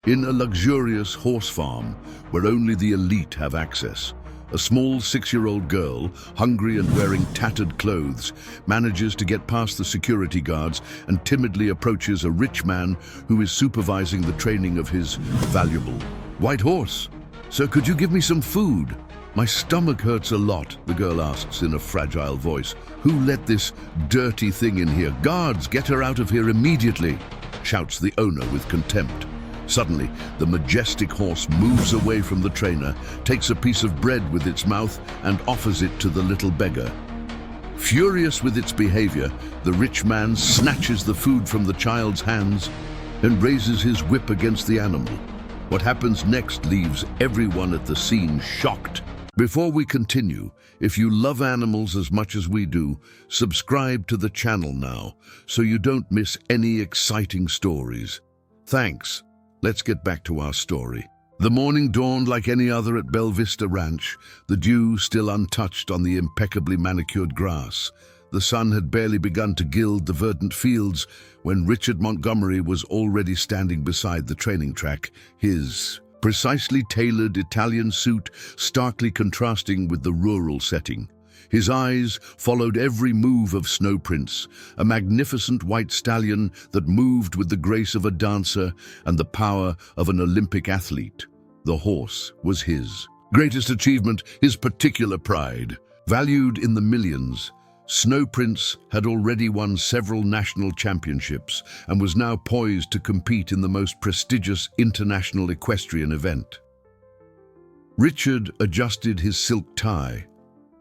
In a luxurious horse farm where only the elite have access, a small 6-year-old girl, hungry and wearing tattered clothes, manages to get past the security guards and timidly approaches a rich man who is supervising the training of his valuable white horse. "Sir, could you give me some food? My stomach hurts a lot," the girl asks in a fragile voice. "Who let this dirty thing in here? Guards, get her out of here immediately!" shouts the owner with contempt. Suddenly, the majestic horse moves away from the trainer, takes a piece of bread with its mouth, and offers it to the little beggar. Furious with its behavior, the rich man snatches the food from the child's hands and raises his whip against the animal. What happens next leaves everyone at the scene shocked. Before we continue, if you love animals as much as we do, subscribe to the channel now so you don't miss any exciting stories. Thanks. Let's get back to our story. The morning dawned like any other at Bella Vista Ranch, the dew still untouched on the impeccably manicured grass. The sun had barely begun to gild the verdant fields when Richard Montgomery was already standing beside the training track, his precisely tailored Italian suit starkly contrasting with the rural setting. His eyes followed every move of Snow Prince, a magnificent white stallion that moved with the grace of a dancer and the power of an Olympic athlete. The horse was his greatest achievement, his particular pride. Valued in the millions, Snow Prince had already won several national championships and was now poised to compete in the most prestigious international equestrian event. Richard adjusted his silk tie,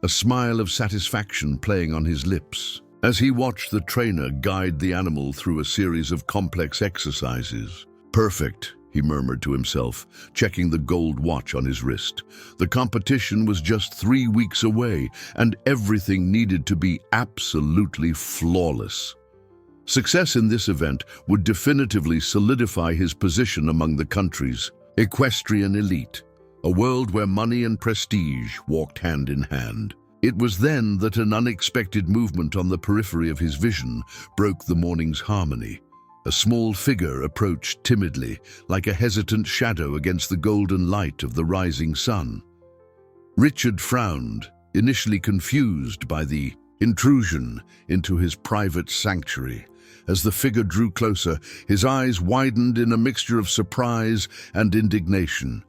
a smile of satisfaction playing on his lips, as he watched the trainer guide the animal through a series of complex exercises. "Perfect," he murmured to himself, checking the gold watch on his wrist. The competition was just 3 weeks away, and everything needed to be absolutely flawless. Success in this event would definitively solidify his position among the country's equestrian elite, a world where money and prestige walked hand in hand. It was then that an unexpected movement on the periphery of his vision broke the morning's harmony. A small figure approached timidly, like a hesitant shadow against the golden light of the rising sun. Richard frowned, initially confused by the intrusion into his private sanctuary. As the figure drew closer, his eyes widened in a mixture of surprise and indignation.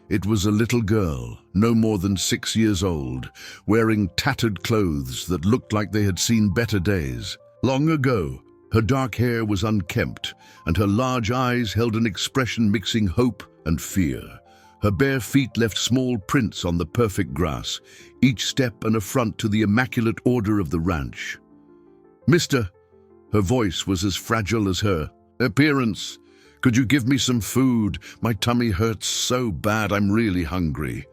It was a little girl, no more than 6 years old, wearing tattered clothes that looked like they had seen better days. Long ago, her dark hair was unkempt, and her large eyes held an expression mixing hope and fear. Her bare feet left small prints on the perfect grass, each step an affront to the immaculate order of the ranch. "Mister," her voice was as fragile as her appearance, "could you give me some food? My tummy hurts so bad, I'm really hungry."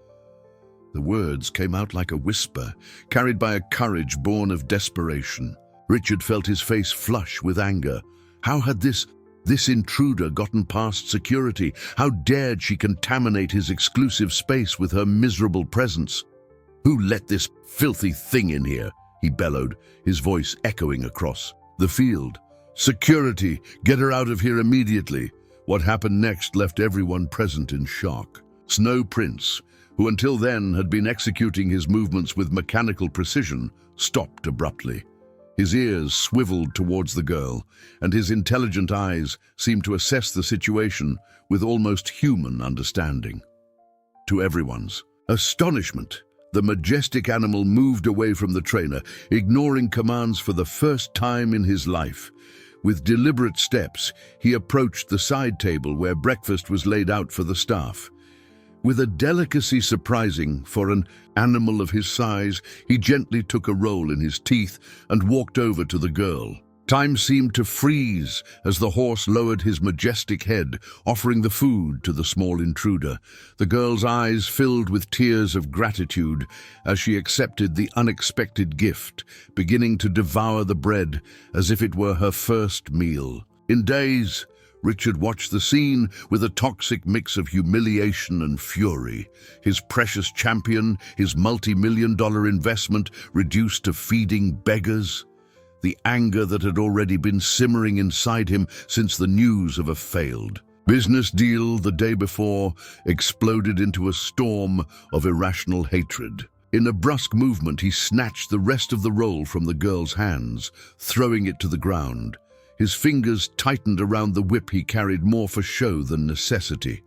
The words came out like a whisper, carried by a courage born of desperation. Richard felt his face flush with anger. How had this intruder gotten past security? How dared she contaminate his exclusive space with her miserable presence? "Who let this filthy thing in here?" he bellowed, his voice echoing across the field. "Security, get her out of here immediately." What happened next left everyone present in shock. Snow Prince, who until then had been executing his movements with mechanical precision, stopped abruptly. His ears swiveled towards the girl, and his intelligent eyes seemed to assess the situation with almost human understanding. To everyone's astonishment, the majestic animal moved away from the trainer, ignoring commands for the first time in his life. With deliberate steps, he approached the side table where breakfast was laid out for the staff. With a delicacy surprising for an animal of his size, he gently took a roll in his teeth and walked over to the girl. Time seemed to freeze as the horse lowered his majestic head, offering the food to the small intruder. The girl's eyes filled with tears of gratitude as she accepted the unexpected gift, beginning to devour the bread as if it were her first meal. In days, Richard watched the scene with a toxic mix of humiliation and fury. His precious champion, his multi-million-dollar investment, reduced to feeding beggars. The anger that had already been simmering inside him since the news of a failed business deal the day before exploded into a storm of irrational hatred. In a brusque movement, he snatched the rest of the roll from the girl's hands, throwing it to the ground. His fingers tightened around the whip he carried more for show than necessity.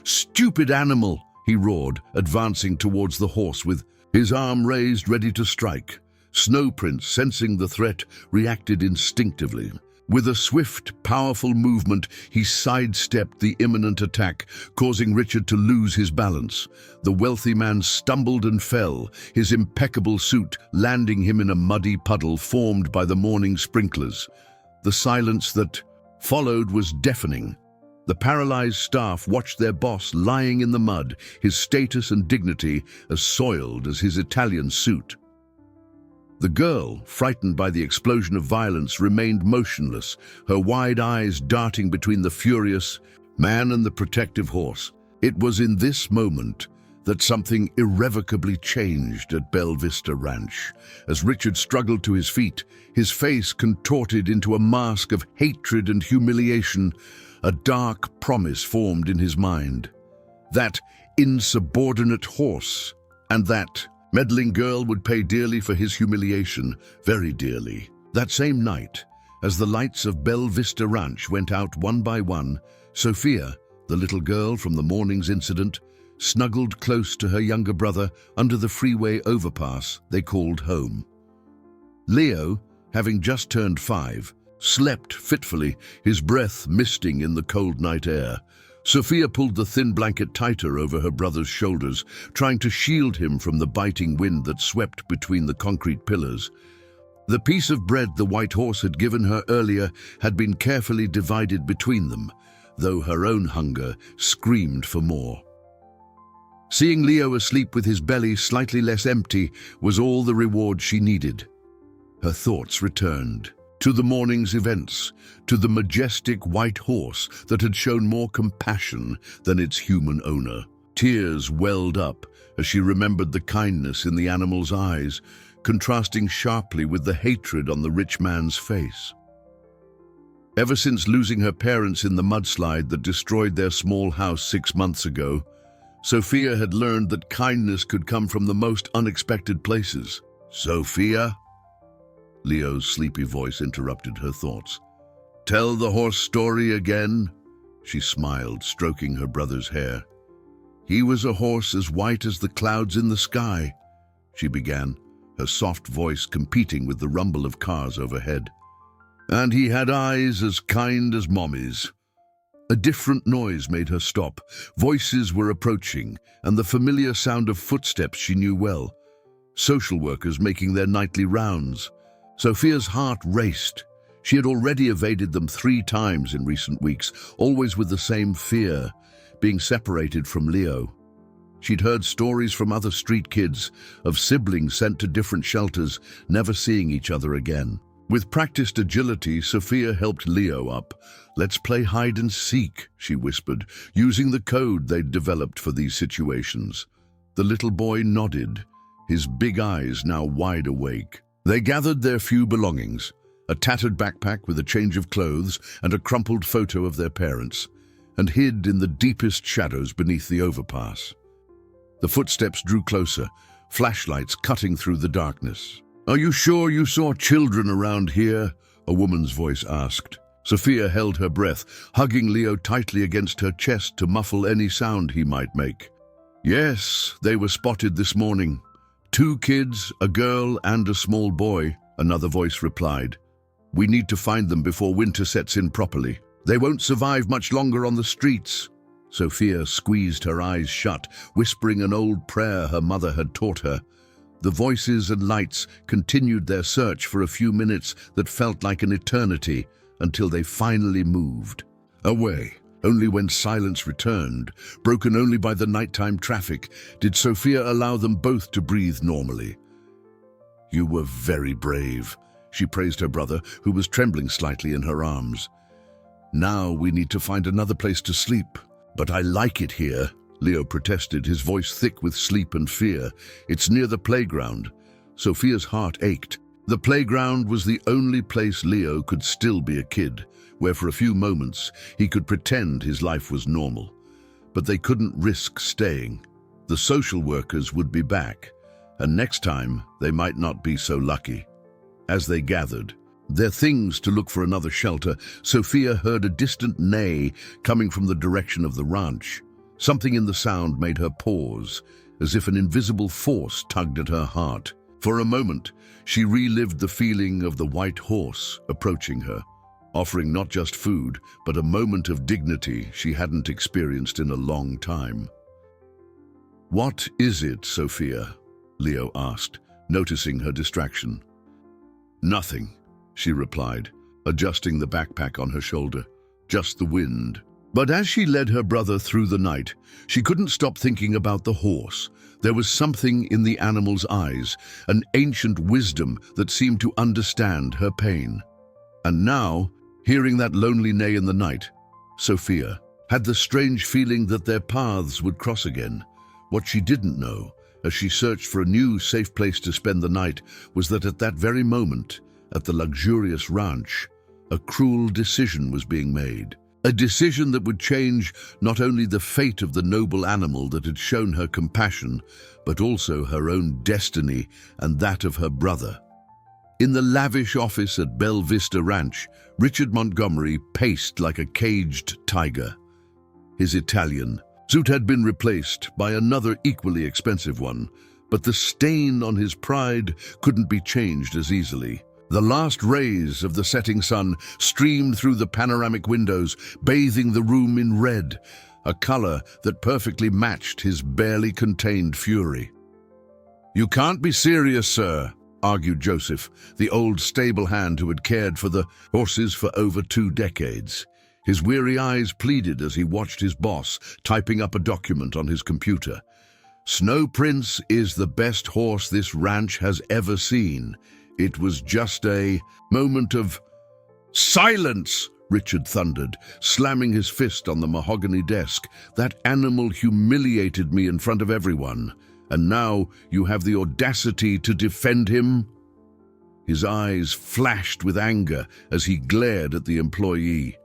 "Stupid animal!" he roared, advancing towards the horse with his arm raised ready to strike. Snow Prince, sensing the threat, reacted instinctively. With a swift, powerful movement, he sidestepped the imminent attack, causing Richard to lose his balance. The wealthy man stumbled and fell, his impeccable suit landing him in a muddy puddle formed by the morning sprinklers. The silence that followed was deafening. The paralyzed staff watched their boss lying in the mud, his status and dignity as soiled as his Italian suit. The girl, frightened by the explosion of violence, remained motionless, her wide eyes darting between the furious man and the protective horse. It was in this moment that something irrevocably changed at Bella Vista Ranch. As Richard struggled to his feet, his face contorted into a mask of hatred and humiliation, a dark promise formed in his mind. That insubordinate horse and that meddling girl would pay dearly for his humiliation, very dearly. That same night, as the lights of Bella Vista Ranch went out one by one, Sophia, the little girl from the morning's incident, snuggled close to her younger brother under the freeway overpass they called home. Leo, having just turned 5, slept fitfully, his breath misting in the cold night air. Sophia pulled the thin blanket tighter over her brother's shoulders, trying to shield him from the biting wind that swept between the concrete pillars. The piece of bread the white horse had given her earlier had been carefully divided between them, though her own hunger screamed for more. Seeing Leo asleep with his belly slightly less empty was all the reward she needed. Her thoughts returned to the morning's events, to the majestic white horse that had shown more compassion than its human owner. Tears welled up as she remembered the kindness in the animal's eyes, contrasting sharply with the hatred on the rich man's face. Ever since losing her parents in the mudslide that destroyed their small house 6 months ago, Sophia had learned that kindness could come from the most unexpected places. "Sophia?" Leo's sleepy voice interrupted her thoughts. "Tell the horse story again?" She smiled, stroking her brother's hair. "He was a horse as white as the clouds in the sky," she began, her soft voice competing with the rumble of cars overhead. "And he had eyes as kind as Mommy's." A different noise made her stop. Voices were approaching, and the familiar sound of footsteps she knew well. Social workers making their nightly rounds. Sophia's heart raced. She had already evaded them 3 times in recent weeks, always with the same fear, being separated from Leo. She'd heard stories from other street kids, of siblings sent to different shelters, never seeing each other again. With practiced agility, Sophia helped Leo up. "Let's play hide and seek," she whispered, using the code they'd developed for these situations. The little boy nodded, his big eyes now wide awake. They gathered their few belongings, a tattered backpack with a change of clothes and a crumpled photo of their parents, and hid in the deepest shadows beneath the overpass. The footsteps drew closer, flashlights cutting through the darkness. "Are you sure you saw children around here?" a woman's voice asked. Sophia held her breath, hugging Leo tightly against her chest to muffle any sound he might make. "Yes, they were spotted this morning. 2 kids, a girl and a small boy," another voice replied. "We need to find them before winter sets in properly. They won't survive much longer on the streets." Sophia squeezed her eyes shut, whispering an old prayer her mother had taught her. The voices and lights continued their search for a few minutes that felt like an eternity, until they finally moved. Away. Only when silence returned, broken only by the nighttime traffic, did Sophia allow them both to breathe normally. "You were very brave," she praised her brother, who was trembling slightly in her arms. "Now we need to find another place to sleep." "But I like it here," Leo protested, his voice thick with sleep and fear. "It's near the playground." Sophia's heart ached. The playground was the only place Leo could still be a kid, where for a few moments he could pretend his life was normal. But they couldn't risk staying. The social workers would be back, and next time they might not be so lucky. As they gathered their things to look for another shelter, Sophia heard a distant neigh coming from the direction of the ranch. Something in the sound made her pause, as if an invisible force tugged at her heart. For a moment, she relived the feeling of the white horse approaching her, offering not just food, but a moment of dignity she hadn't experienced in a long time. "What is it, Sophia?" Leo asked, noticing her distraction. "Nothing," she replied, adjusting the backpack on her shoulder. "Just the wind." But as she led her brother through the night, she couldn't stop thinking about the horse. There was something in the animal's eyes, an ancient wisdom that seemed to understand her pain. And now, hearing that lonely neigh in the night, Sophia had the strange feeling that their paths would cross again. What she didn't know, as she searched for a new, safe place to spend the night, was that at that very moment, at the luxurious ranch, a cruel decision was being made. A decision that would change not only the fate of the noble animal that had shown her compassion, but also her own destiny and that of her brother. In the lavish office at Belle Vista Ranch, Richard Montgomery paced like a caged tiger. His Italian suit had been replaced by another equally expensive one, but the stain on his pride couldn't be changed as easily. The last rays of the setting sun streamed through the panoramic windows, bathing the room in red, a color that perfectly matched his barely contained fury. "You can't be serious, sir," argued Joseph, the old stable hand who had cared for the horses for over 2 decades. His weary eyes pleaded as he watched his boss typing up a document on his computer. "Snow Prince is the best horse this ranch has ever seen. It was just a moment of—" "Silence!" Richard thundered, slamming his fist on the mahogany desk. "That animal humiliated me in front of everyone, and now you have the audacity to defend him?" His eyes flashed with anger as he glared at the employee.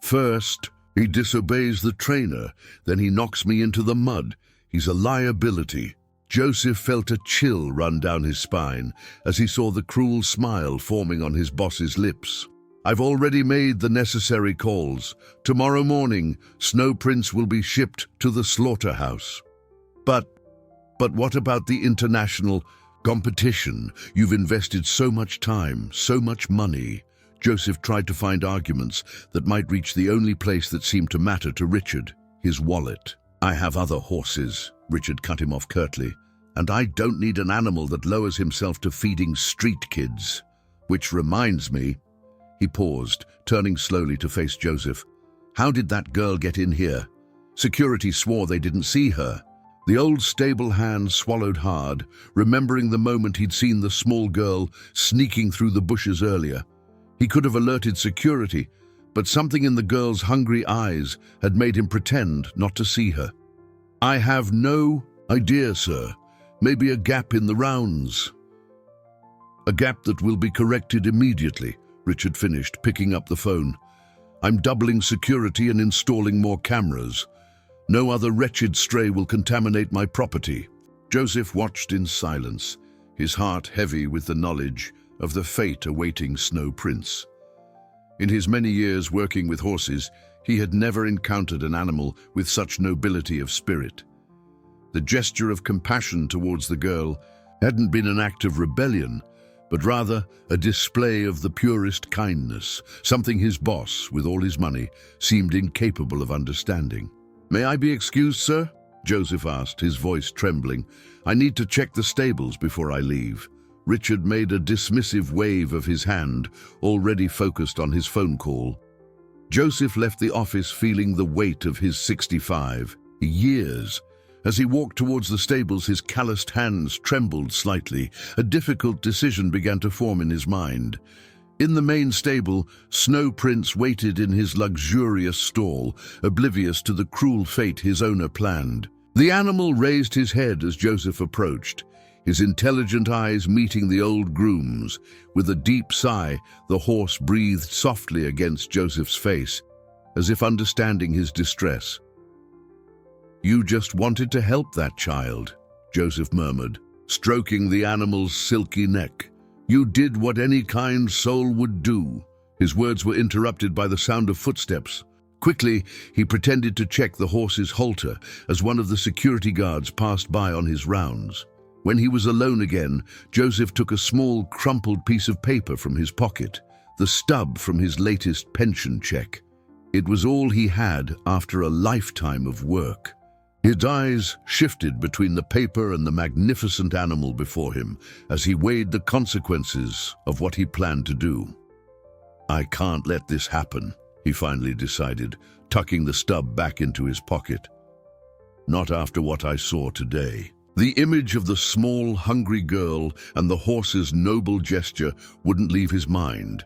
"First, he disobeys the trainer, then he knocks me into the mud. He's a liability." Joseph felt a chill run down his spine as he saw the cruel smile forming on his boss's lips. "I've already made the necessary calls. Tomorrow morning, Snow Prince will be shipped to the slaughterhouse." But what about the international competition? You've invested so much time, so much money." Joseph tried to find arguments that might reach the only place that seemed to matter to Richard, his wallet. "I have other horses," Richard cut him off curtly, "and I don't need an animal that lowers himself to feeding street kids. Which reminds me—" He paused, turning slowly to face Joseph. "How did that girl get in here? Security swore they didn't see her." The old stable hand swallowed hard, remembering the moment he'd seen the small girl sneaking through the bushes earlier. He could have alerted security, but something in the girl's hungry eyes had made him pretend not to see her. "I have no idea, sir. Maybe a gap in the rounds." "A gap that will be corrected immediately," Richard finished, picking up the phone. "I'm doubling security and installing more cameras. No other wretched stray will contaminate my property." Joseph watched in silence, his heart heavy with the knowledge of the fate awaiting Snow Prince. In his many years working with horses, he had never encountered an animal with such nobility of spirit. The gesture of compassion towards the girl hadn't been an act of rebellion, but rather a display of the purest kindness, something his boss, with all his money, seemed incapable of understanding. "May I be excused, sir?" Joseph asked, his voice trembling. "I need to check the stables before I leave." Richard made a dismissive wave of his hand, already focused on his phone call. Joseph left the office feeling the weight of his 65 years. As he walked towards the stables, his calloused hands trembled slightly. A difficult decision began to form in his mind. In the main stable, Snow Prince waited in his luxurious stall, oblivious to the cruel fate his owner planned. The animal raised his head as Joseph approached. his intelligent eyes meeting the old groom's. With a deep sigh, the horse breathed softly against Joseph's face, as if understanding his distress. "You just wanted to help that child," Joseph murmured, stroking the animal's silky neck. "You did what any kind soul would do." His words were interrupted by the sound of footsteps. Quickly, he pretended to check the horse's halter as one of the security guards passed by on his rounds. When he was alone again, Joseph took a small, crumpled piece of paper from his pocket, the stub from his latest pension check. It was all he had after a lifetime of work. His eyes shifted between the paper and the magnificent animal before him as he weighed the consequences of what he planned to do. "I can't let this happen," he finally decided, tucking the stub back into his pocket. "Not after what I saw today." The image of the small, hungry girl and the horse's noble gesture wouldn't leave his mind.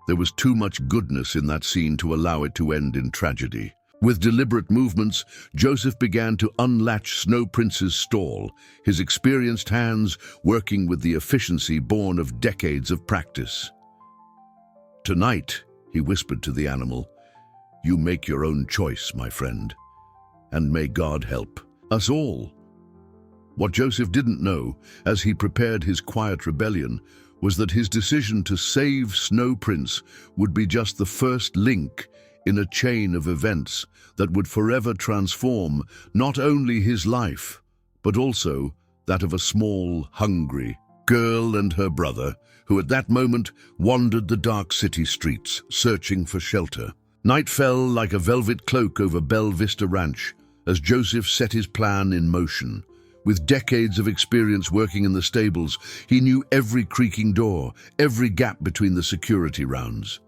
There was too much goodness in that scene to allow it to end in tragedy. With deliberate movements, Joseph began to unlatch Snow Prince's stall, his experienced hands working with the efficiency born of decades of practice. "Tonight," he whispered to the animal, "you make your own choice, my friend. And may God help us all." What Joseph didn't know, as he prepared his quiet rebellion, was that his decision to save Snow Prince would be just the first link in a chain of events that would forever transform not only his life, but also that of a small, hungry girl and her brother, who at that moment wandered the dark city streets, searching for shelter. Night fell like a velvet cloak over Belle Vista Ranch as Joseph set his plan in motion. With decades of experience working in the stables, he knew every creaking door, every gap between the security rounds.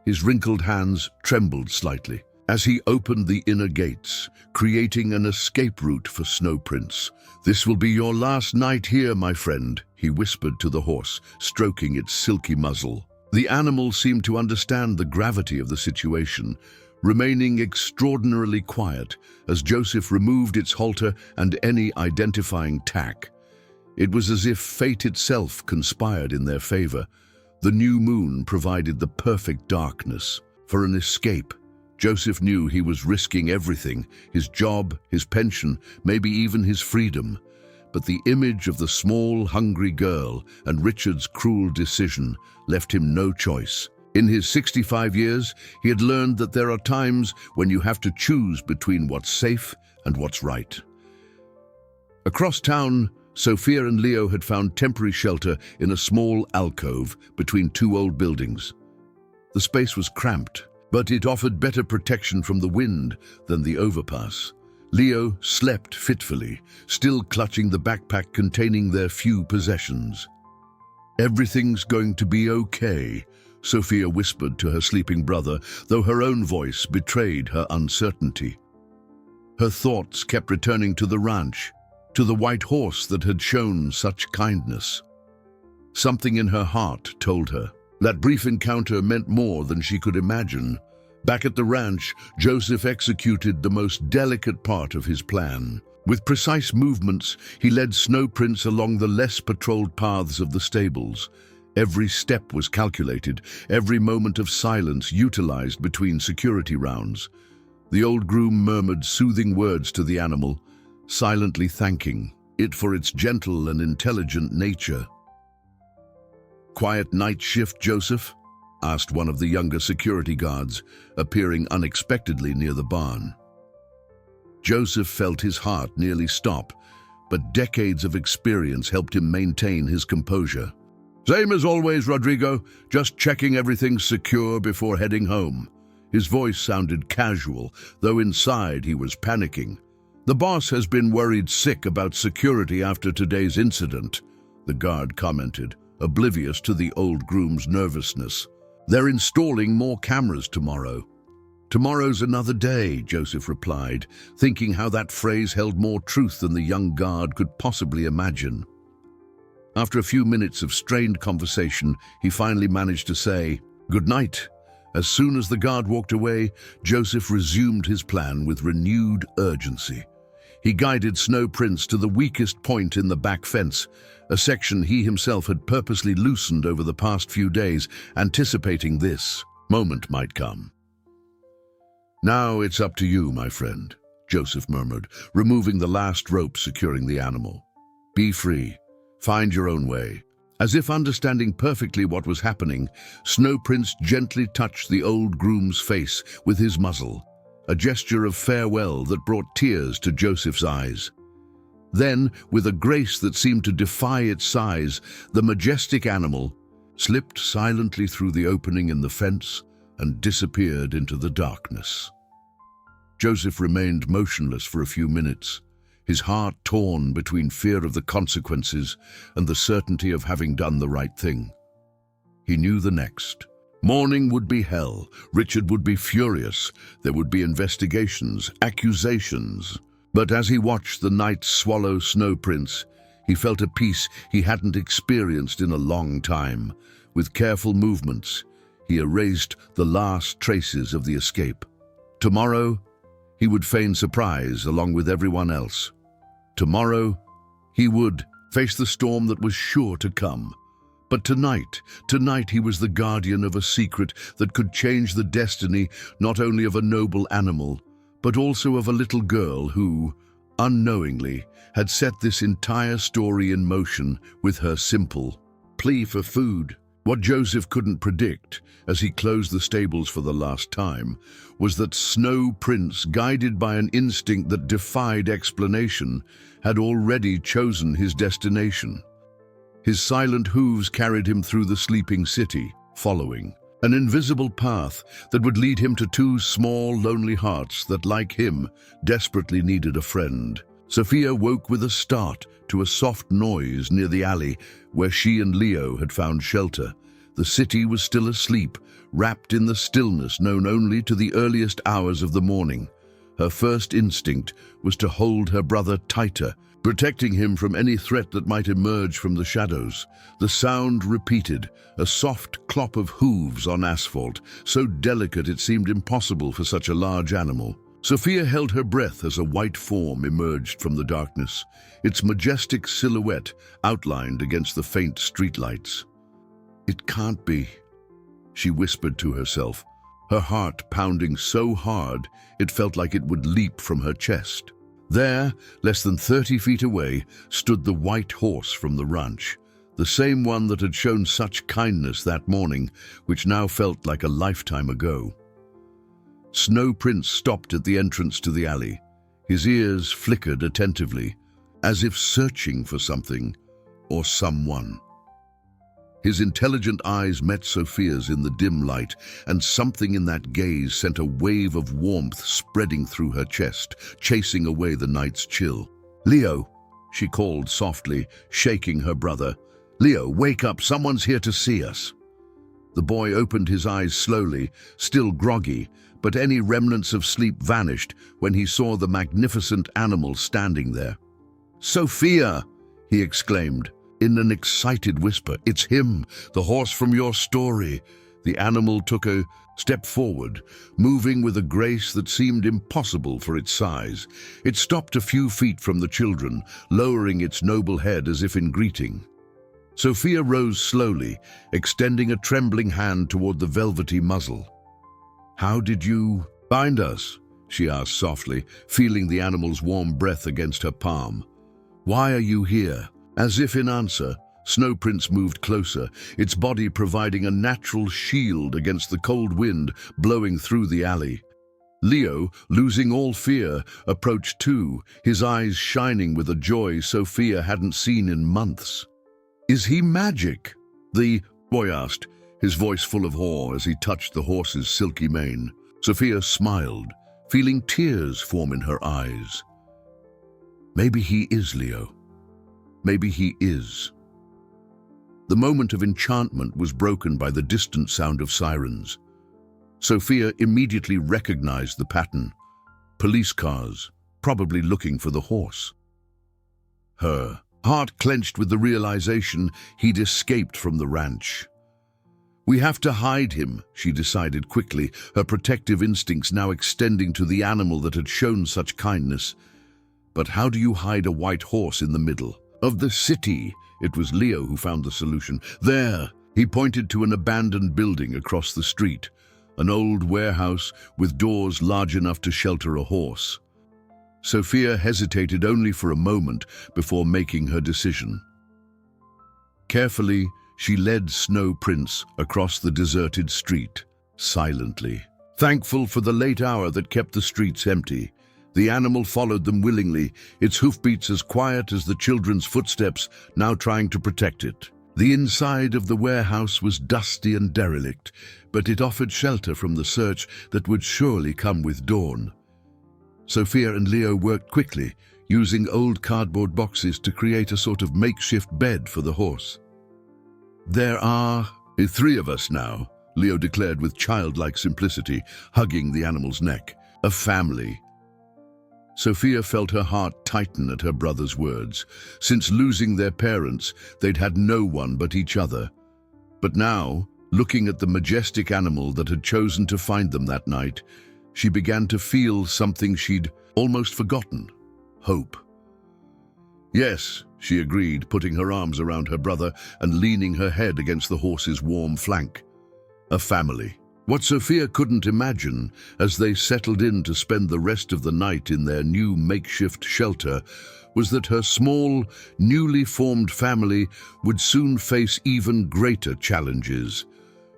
His wrinkled hands trembled slightly as he opened the inner gates, creating an escape route for Snow Prince. "This will be your last night here, my friend," he whispered to the horse, stroking its silky muzzle. The animal seemed to understand the gravity of the situation, remaining extraordinarily quiet as Joseph removed its halter and any identifying tack. It was as if fate itself conspired in their favor. The new moon provided the perfect darkness. For an escape, Joseph knew he was risking everything, his job, his pension, maybe even his freedom. But the image of the small, hungry girl and Richard's cruel decision left him no choice. In his 65 years, he had learned that there are times when you have to choose between what's safe and what's right. Across town, Sophia and Leo had found temporary shelter in a small alcove between two old buildings. The space was cramped, but it offered better protection from the wind than the overpass. Leo slept fitfully, still clutching the backpack containing their few possessions. "Everything's going to be okay," Sophia whispered to her sleeping brother, though her own voice betrayed her uncertainty. Her thoughts kept returning to the ranch, to the white horse that had shown such kindness. Something in her heart told her that brief encounter meant more than she could imagine. Back at the ranch, Joseph executed the most delicate part of his plan. With precise movements, he led Snow Prince along the less patrolled paths of the stables. Every step was calculated, every moment of silence utilized between security rounds. The old groom murmured soothing words to the animal, silently thanking it for its gentle and intelligent nature. "Quiet night shift, Joseph?" asked one of the younger security guards, appearing unexpectedly near the barn. Joseph felt his heart nearly stop, but decades of experience helped him maintain his composure. "Same as always, Rodrigo, just checking everything's secure before heading home." His voice sounded casual, though inside he was panicking. "The boss has been worried sick about security after today's incident," the guard commented, oblivious to the old groom's nervousness. "They're installing more cameras tomorrow." "Tomorrow's another day," Joseph replied, thinking how that phrase held more truth than the young guard could possibly imagine. After a few minutes of strained conversation, he finally managed to say, "Good night." As soon as the guard walked away, Joseph resumed his plan with renewed urgency. He guided Snow Prince to the weakest point in the back fence, a section he himself had purposely loosened over the past few days, anticipating this moment might come. "Now it's up to you, my friend," Joseph murmured, removing the last rope securing the animal. "Be free. Find your own way." As if understanding perfectly what was happening, Snow Prince gently touched the old groom's face with his muzzle, a gesture of farewell that brought tears to Joseph's eyes. Then, with a grace that seemed to defy its size, the majestic animal slipped silently through the opening in the fence and disappeared into the darkness. Joseph remained motionless for a few minutes, his heart torn between fear of the consequences and the certainty of having done the right thing. He knew the next morning would be hell. Richard would be furious. There would be investigations, accusations. But as he watched the night swallow Snow Prince, he felt a peace he hadn't experienced in a long time. With careful movements, he erased the last traces of the escape. Tomorrow, he would feign surprise along with everyone else. Tomorrow, he would face the storm that was sure to come. But tonight he was the guardian of a secret that could change the destiny not only of a noble animal, but also of a little girl who, unknowingly, had set this entire story in motion with her simple plea for food. What Joseph couldn't predict, as he closed the stables for the last time, was that Snow Prince, guided by an instinct that defied explanation, had already chosen his destination. His silent hooves carried him through the sleeping city, following an invisible path that would lead him to two small, lonely hearts that, like him, desperately needed a friend. Sophia woke with a start to a soft noise near the alley where she and Leo had found shelter. The city was still asleep, wrapped in the stillness known only to the earliest hours of the morning. Her first instinct was to hold her brother tighter, protecting him from any threat that might emerge from the shadows. The sound repeated, a soft clop of hooves on asphalt, so delicate it seemed impossible for such a large animal. Sophia held her breath as a white form emerged from the darkness, its majestic silhouette outlined against the faint streetlights. "It can't be," she whispered to herself, her heart pounding so hard it felt like it would leap from her chest. There, less than 30 feet away, stood the white horse from the ranch, the same one that had shown such kindness that morning, which now felt like a lifetime ago. Snow Prince stopped at the entrance to the alley. His ears flickered attentively, as if searching for something or someone. His intelligent eyes met Sophia's in the dim light, and something in that gaze sent a wave of warmth spreading through her chest, chasing away the night's chill. "Leo," she called softly, shaking her brother. "Leo, wake up, someone's here to see us." The boy opened his eyes slowly, still groggy, but any remnants of sleep vanished when he saw the magnificent animal standing there. "Sophia!" he exclaimed in an excited whisper. "It's him, the horse from your story." The animal took a step forward, moving with a grace that seemed impossible for its size. It stopped a few feet from the children, lowering its noble head as if in greeting. Sophia rose slowly, extending a trembling hand toward the velvety muzzle. "How did you find us?" she asked softly, feeling the animal's warm breath against her palm. "Why are you here?" As if in answer, Snow Prince moved closer, its body providing a natural shield against the cold wind blowing through the alley. Leo, losing all fear, approached too, his eyes shining with a joy Sophia hadn't seen in months. "Is he magic?" the boy asked, his voice full of awe as he touched the horse's silky mane. Sophia smiled, feeling tears form in her eyes. "Maybe he is, Leo. Maybe he is." The moment of enchantment was broken by the distant sound of sirens. Sophia immediately recognized the pattern. Police cars, probably looking for the horse. Her heart clenched with the realization he'd escaped from the ranch. "We have to hide him," she decided quickly, her protective instincts now extending to the animal that had shown such kindness. But how do you hide a white horse in the middle of the city? It was Leo who found the solution. There, he pointed to an abandoned building across the street, an old warehouse with doors large enough to shelter a horse. Sophia hesitated only for a moment before making her decision. Carefully, she led Snow Prince across the deserted street, silently. Thankful for the late hour that kept the streets empty, the animal followed them willingly, its hoofbeats as quiet as the children's footsteps, now trying to protect it. The inside of the warehouse was dusty and derelict, but it offered shelter from the search that would surely come with dawn. Sophia and Leo worked quickly, using old cardboard boxes to create a sort of makeshift bed for the horse. There are 3 of us now, Leo declared with childlike simplicity, hugging the animal's neck. A family. Sophia felt her heart tighten at her brother's words. Since losing their parents, they'd had no one but each other. But now, looking at the majestic animal that had chosen to find them that night, she began to feel something she'd almost forgotten: hope. Yes, she agreed, putting her arms around her brother and leaning her head against the horse's warm flank. A family. What Sophia couldn't imagine, as they settled in to spend the rest of the night in their new makeshift shelter, was that her small, newly formed family would soon face even greater challenges.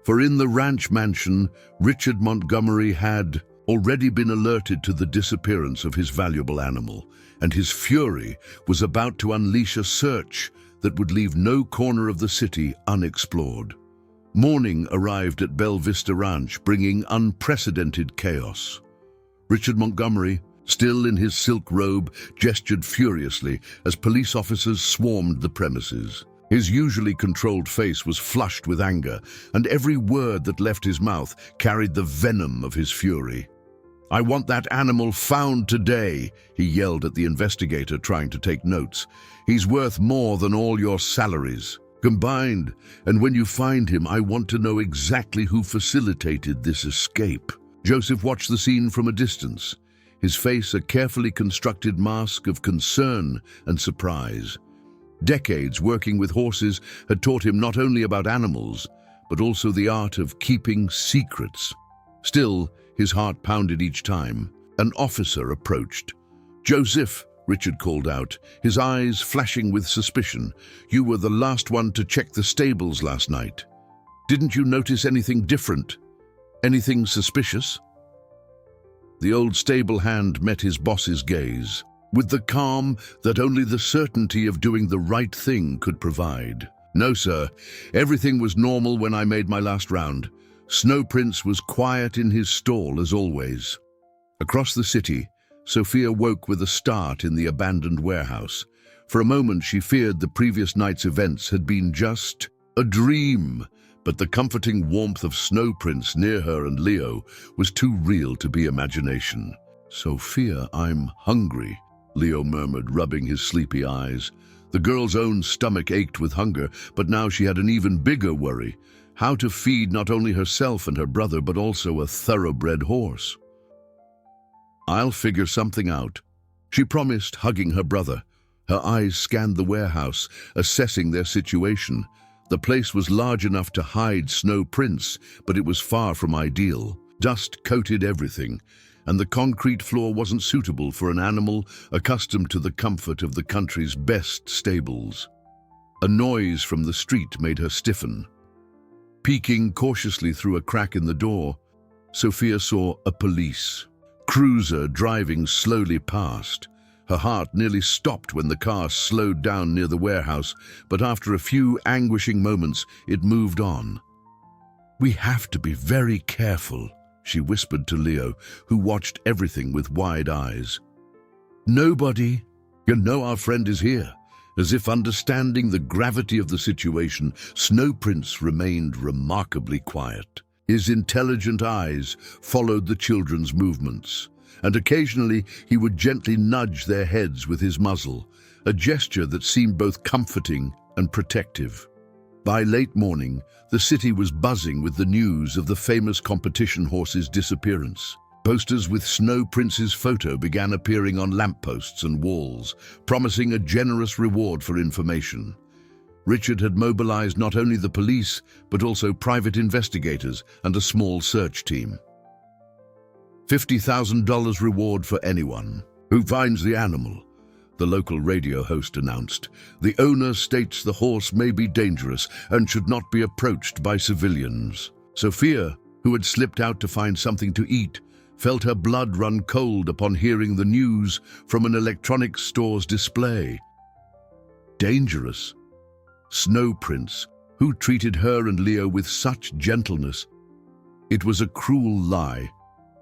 For in the ranch mansion, Richard Montgomery had already been alerted to the disappearance of his valuable animal, and his fury was about to unleash a search that would leave no corner of the city unexplored. Morning arrived at Belle Vista Ranch, bringing unprecedented chaos. Richard Montgomery, still in his silk robe, gestured furiously as police officers swarmed the premises. His usually controlled face was flushed with anger, and every word that left his mouth carried the venom of his fury. "I want that animal found today," he yelled at the investigator trying to take notes. "He's worth more than all your salaries combined, and when you find him, I want to know exactly who facilitated this escape." Joseph watched the scene from a distance, his face a carefully constructed mask of concern and surprise. Decades working with horses had taught him not only about animals, but also the art of keeping secrets. Still, his heart pounded each time. An officer approached. "Joseph," Richard called out, his eyes flashing with suspicion, "you were the last one to check the stables last night. Didn't you notice anything different? Anything suspicious?" The old stable hand met his boss's gaze, with the calm that only the certainty of doing the right thing could provide. "No, sir. Everything was normal when I made my last round. Snow Prince was quiet in his stall as always." Across the city, Sophia woke with a start in the abandoned warehouse. For a moment she feared the previous night's events had been just a dream, but the comforting warmth of Snow Prince near her and Leo was too real to be imagination. "Sophia, I'm hungry," Leo murmured, rubbing his sleepy eyes. The girl's own stomach ached with hunger, but now she had an even bigger worry: how to feed not only herself and her brother, but also a thoroughbred horse. "I'll figure something out," she promised, hugging her brother. Her eyes scanned the warehouse, assessing their situation. The place was large enough to hide Snow Prince, but it was far from ideal. Dust coated everything, and the concrete floor wasn't suitable for an animal accustomed to the comfort of the country's best stables. A noise from the street made her stiffen. Peeking cautiously through a crack in the door, Sophia saw a police cruiser driving slowly past. Her heart nearly stopped when the car slowed down near the warehouse, but after a few anguishing moments, it moved on. "We have to be very careful," she whispered to Leo, who watched everything with wide eyes. "Nobody, you know our friend is here." As if understanding the gravity of the situation, Snow Prince remained remarkably quiet. His intelligent eyes followed the children's movements, and occasionally he would gently nudge their heads with his muzzle, a gesture that seemed both comforting and protective. By late morning, the city was buzzing with the news of the famous competition horse's disappearance. Posters with Snow Prince's photo began appearing on lampposts and walls, promising a generous reward for information. Richard had mobilized not only the police, but also private investigators and a small search team. $50,000 reward for anyone who finds the animal, the local radio host announced. The owner states the horse may be dangerous and should not be approached by civilians. Sophia, who had slipped out to find something to eat, felt her blood run cold upon hearing the news from an electronics store's display. Dangerous? Snow Prince, who treated her and Leo with such gentleness. It was a cruel lie,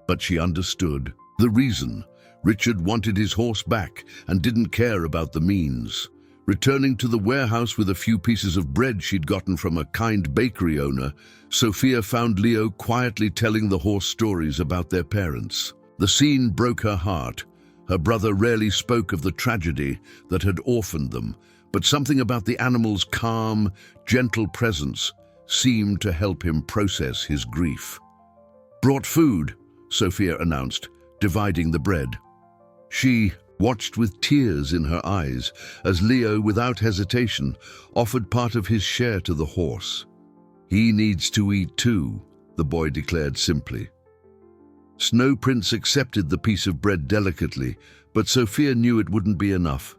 but she understood the reason. Richard wanted his horse back and didn't care about the means. Returning to the warehouse with a few pieces of bread she'd gotten from a kind bakery owner, Sophia found Leo quietly telling the horse stories about their parents. The scene broke her heart. Her brother rarely spoke of the tragedy that had orphaned them, but something about the animal's calm, gentle presence seemed to help him process his grief. "Brought food," Sophia announced, dividing the bread. She watched with tears in her eyes as Leo, without hesitation, offered part of his share to the horse. "He needs to eat too," the boy declared simply. Snow Prince accepted the piece of bread delicately, but Sophia knew it wouldn't be enough.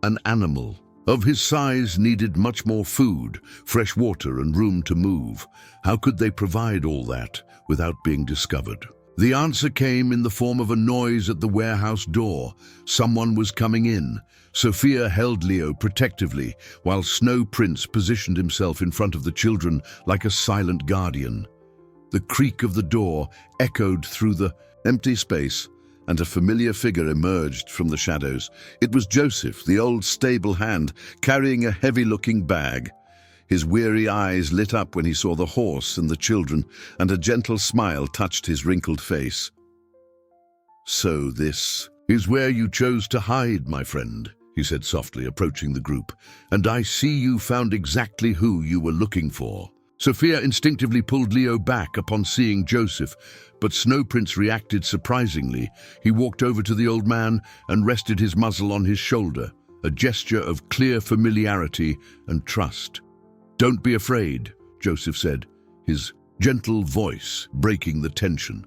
An animal of his size needed much more food, fresh water, and room to move. How could they provide all that without being discovered? The answer came in the form of a noise at the warehouse door. Someone was coming in. Sophia held Leo protectively, while Snow Prince positioned himself in front of the children like a silent guardian. The creak of the door echoed through the empty space, and a familiar figure emerged from the shadows. It was Joseph, the old stable hand, carrying a heavy-looking bag. His weary eyes lit up when he saw the horse and the children, and a gentle smile touched his wrinkled face. "So this is where you chose to hide, my friend," he said softly, approaching the group. "And I see you found exactly who you were looking for." Sophia instinctively pulled Leo back upon seeing Joseph, but Snow Prince reacted surprisingly. He walked over to the old man and rested his muzzle on his shoulder, a gesture of clear familiarity and trust. "Don't be afraid," Joseph said, his gentle voice breaking the tension.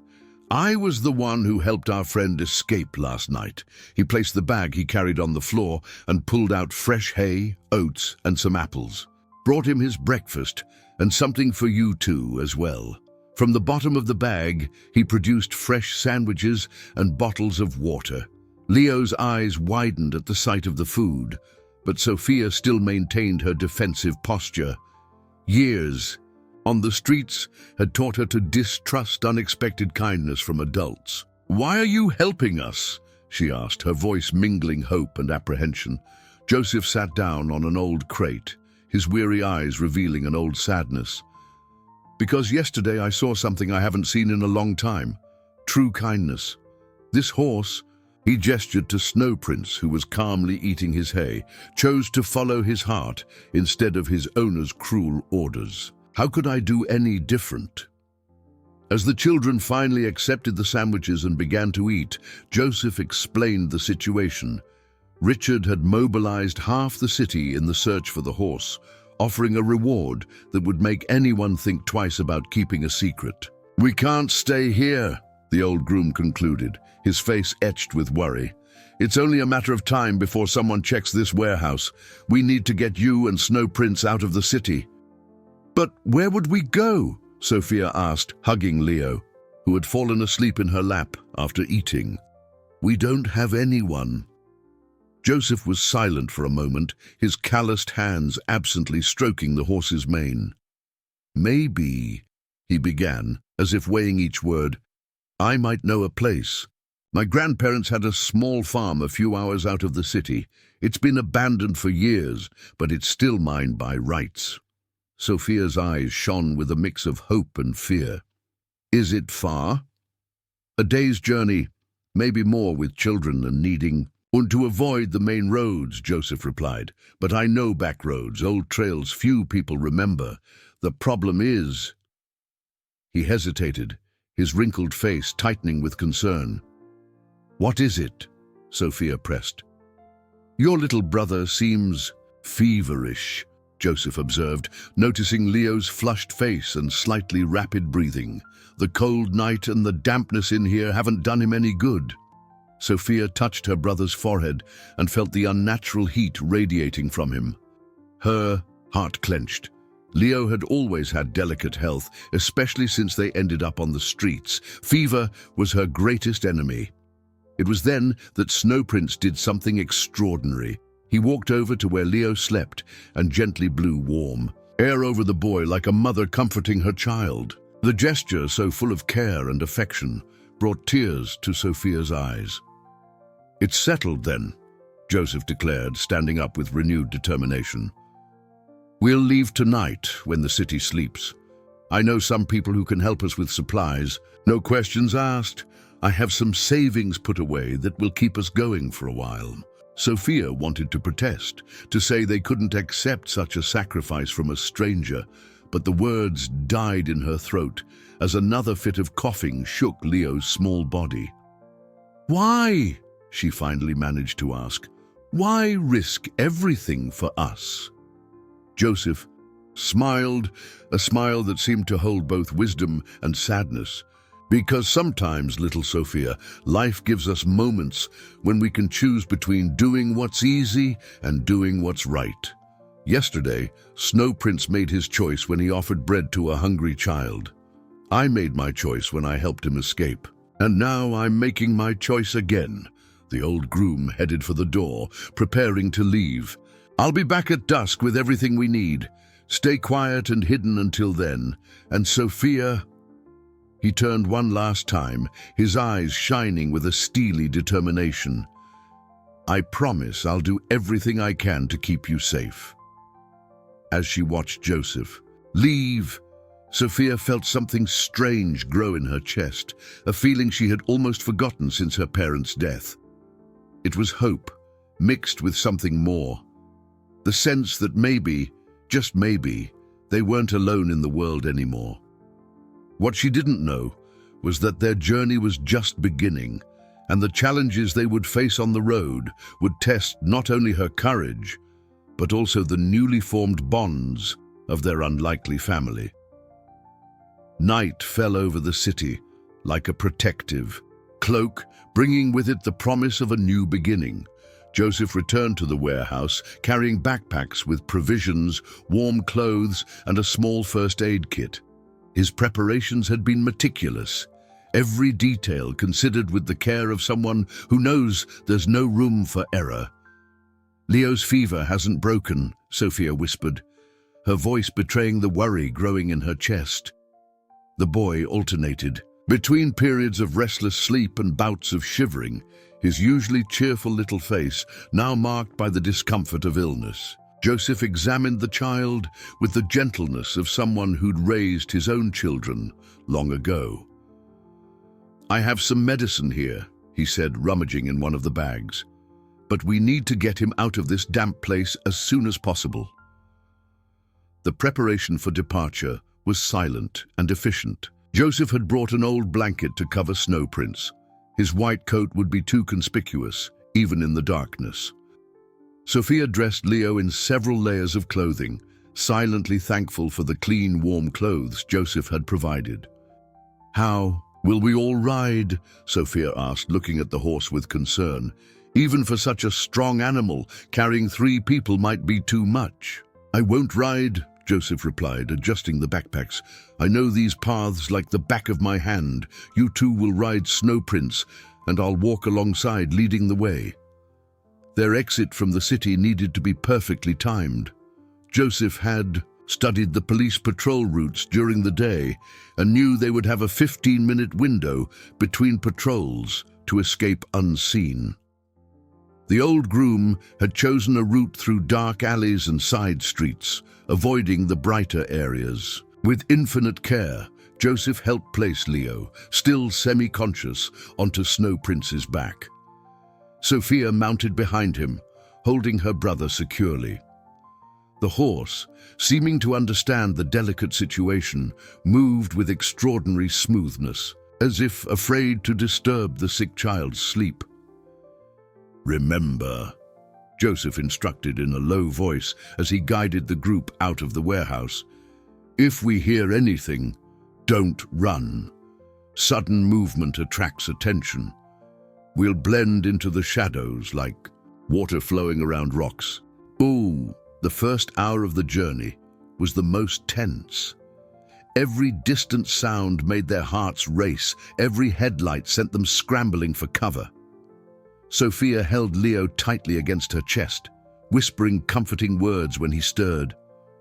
"I was the one who helped our friend escape last night." He placed the bag he carried on the floor and pulled out fresh hay, oats, and some apples. "Brought him his breakfast, and something for you too as well." From the bottom of the bag, he produced fresh sandwiches and bottles of water. Leo's eyes widened at the sight of the food, but Sophia still maintained her defensive posture. Years on the streets had taught her to distrust unexpected kindness from adults. "Why are you helping us?" she asked, her voice mingling hope and apprehension. Joseph sat down on an old crate, his weary eyes revealing an old sadness. "Because yesterday I saw something I haven't seen in a long time. True kindness. This horse," he gestured to Snow Prince, who was calmly eating his hay, "chose to follow his heart instead of his owner's cruel orders. How could I do any different?" As the children finally accepted the sandwiches and began to eat, Joseph explained the situation. Richard had mobilized half the city in the search for the horse, offering a reward that would make anyone think twice about keeping a secret. "We can't stay here," the old groom concluded, his face etched with worry. "It's only a matter of time before someone checks this warehouse. We need to get you and Snow Prince out of the city." "But where would we go?" Sophia asked, hugging Leo, who had fallen asleep in her lap after eating. "We don't have anyone." Joseph was silent for a moment, his calloused hands absently stroking the horse's mane. "Maybe," he began, as if weighing each word, "I might know a place. My grandparents had a small farm a few hours out of the city. It's been abandoned for years, but it's still mine by rights." Sophia's eyes shone with a mix of hope and fear. "Is it far?" "A day's journey, maybe more with children and needing to avoid the main roads," Joseph replied. "But I know back roads, old trails few people remember. The problem is—" He hesitated, his wrinkled face tightening with concern. "What is it?" Sophia pressed. "Your little brother seems feverish," Joseph observed, noticing Leo's flushed face and slightly rapid breathing. "The cold night and the dampness in here haven't done him any good." Sophia touched her brother's forehead and felt the unnatural heat radiating from him. Her heart clenched. Leo had always had delicate health, especially since they ended up on the streets. Fever was her greatest enemy. It was then that Snow Prince did something extraordinary. He walked over to where Leo slept and gently blew warm air over the boy like a mother comforting her child. The gesture, so full of care and affection, brought tears to Sophia's eyes. "It's settled then," Joseph declared, standing up with renewed determination. "We'll leave tonight when the city sleeps. I know some people who can help us with supplies. No questions asked. I have some savings put away that will keep us going for a while." Sophia wanted to protest, to say they couldn't accept such a sacrifice from a stranger, but the words died in her throat as another fit of coughing shook Leo's small body. "Why?" she finally managed to ask. "Why risk everything for us?" Joseph smiled, a smile that seemed to hold both wisdom and sadness. "Because sometimes, little Sophia, life gives us moments when we can choose between doing what's easy and doing what's right. Yesterday, Snow Prince made his choice when he offered bread to a hungry child. I made my choice when I helped him escape. And now I'm making my choice again." The old groom headed for the door, preparing to leave. "I'll be back at dusk with everything we need. Stay quiet and hidden until then. And Sophia..." He turned one last time, his eyes shining with a steely determination. "I promise I'll do everything I can to keep you safe." As she watched Joseph leave, Sophia felt something strange grow in her chest, a feeling she had almost forgotten since her parents' death. It was hope, mixed with something more. The sense that maybe, just maybe, they weren't alone in the world anymore. What she didn't know was that their journey was just beginning, and the challenges they would face on the road would test not only her courage, but also the newly formed bonds of their unlikely family. Night fell over the city like a protective cloak, bringing with it the promise of a new beginning. Joseph returned to the warehouse, carrying backpacks with provisions, warm clothes, and a small first aid kit. His preparations had been meticulous, every detail considered with the care of someone who knows there's no room for error. "Leo's fever hasn't broken," Sophia whispered, her voice betraying the worry growing in her chest. The boy alternated between periods of restless sleep and bouts of shivering, his usually cheerful little face now marked by the discomfort of illness. Joseph examined the child with the gentleness of someone who'd raised his own children long ago. "I have some medicine here," he said, rummaging in one of the bags. "But we need to get him out of this damp place as soon as possible." The preparation for departure was silent and efficient. Joseph had brought an old blanket to cover Snow Prince. His white coat would be too conspicuous, even in the darkness. Sophia dressed Leo in several layers of clothing, silently thankful for the clean, warm clothes Joseph had provided. "How will we all ride?" Sophia asked, looking at the horse with concern. "Even for such a strong animal, carrying 3 people might be too much." "I won't ride," Joseph replied, adjusting the backpacks. "I know these paths like the back of my hand. You two will ride Snow Prince, and I'll walk alongside, leading the way." Their exit from the city needed to be perfectly timed. Joseph had studied the police patrol routes during the day and knew they would have a 15-minute window between patrols to escape unseen. The old groom had chosen a route through dark alleys and side streets, avoiding the brighter areas. With infinite care, Joseph helped place Leo, still semi-conscious, onto Snow Prince's back. Sophia mounted behind him, holding her brother securely. The horse, seeming to understand the delicate situation, moved with extraordinary smoothness. as if afraid to disturb the sick child's sleep. "Remember," Joseph instructed in a low voice as he guided the group out of the warehouse, "if we hear anything, don't run. Sudden movement attracts attention. We'll blend into the shadows like water flowing around rocks." Ooh, the first hour of the journey was the most tense. Every distant sound made their hearts race. Every headlight sent them scrambling for cover. Sophia held Leo tightly against her chest, whispering comforting words when he stirred,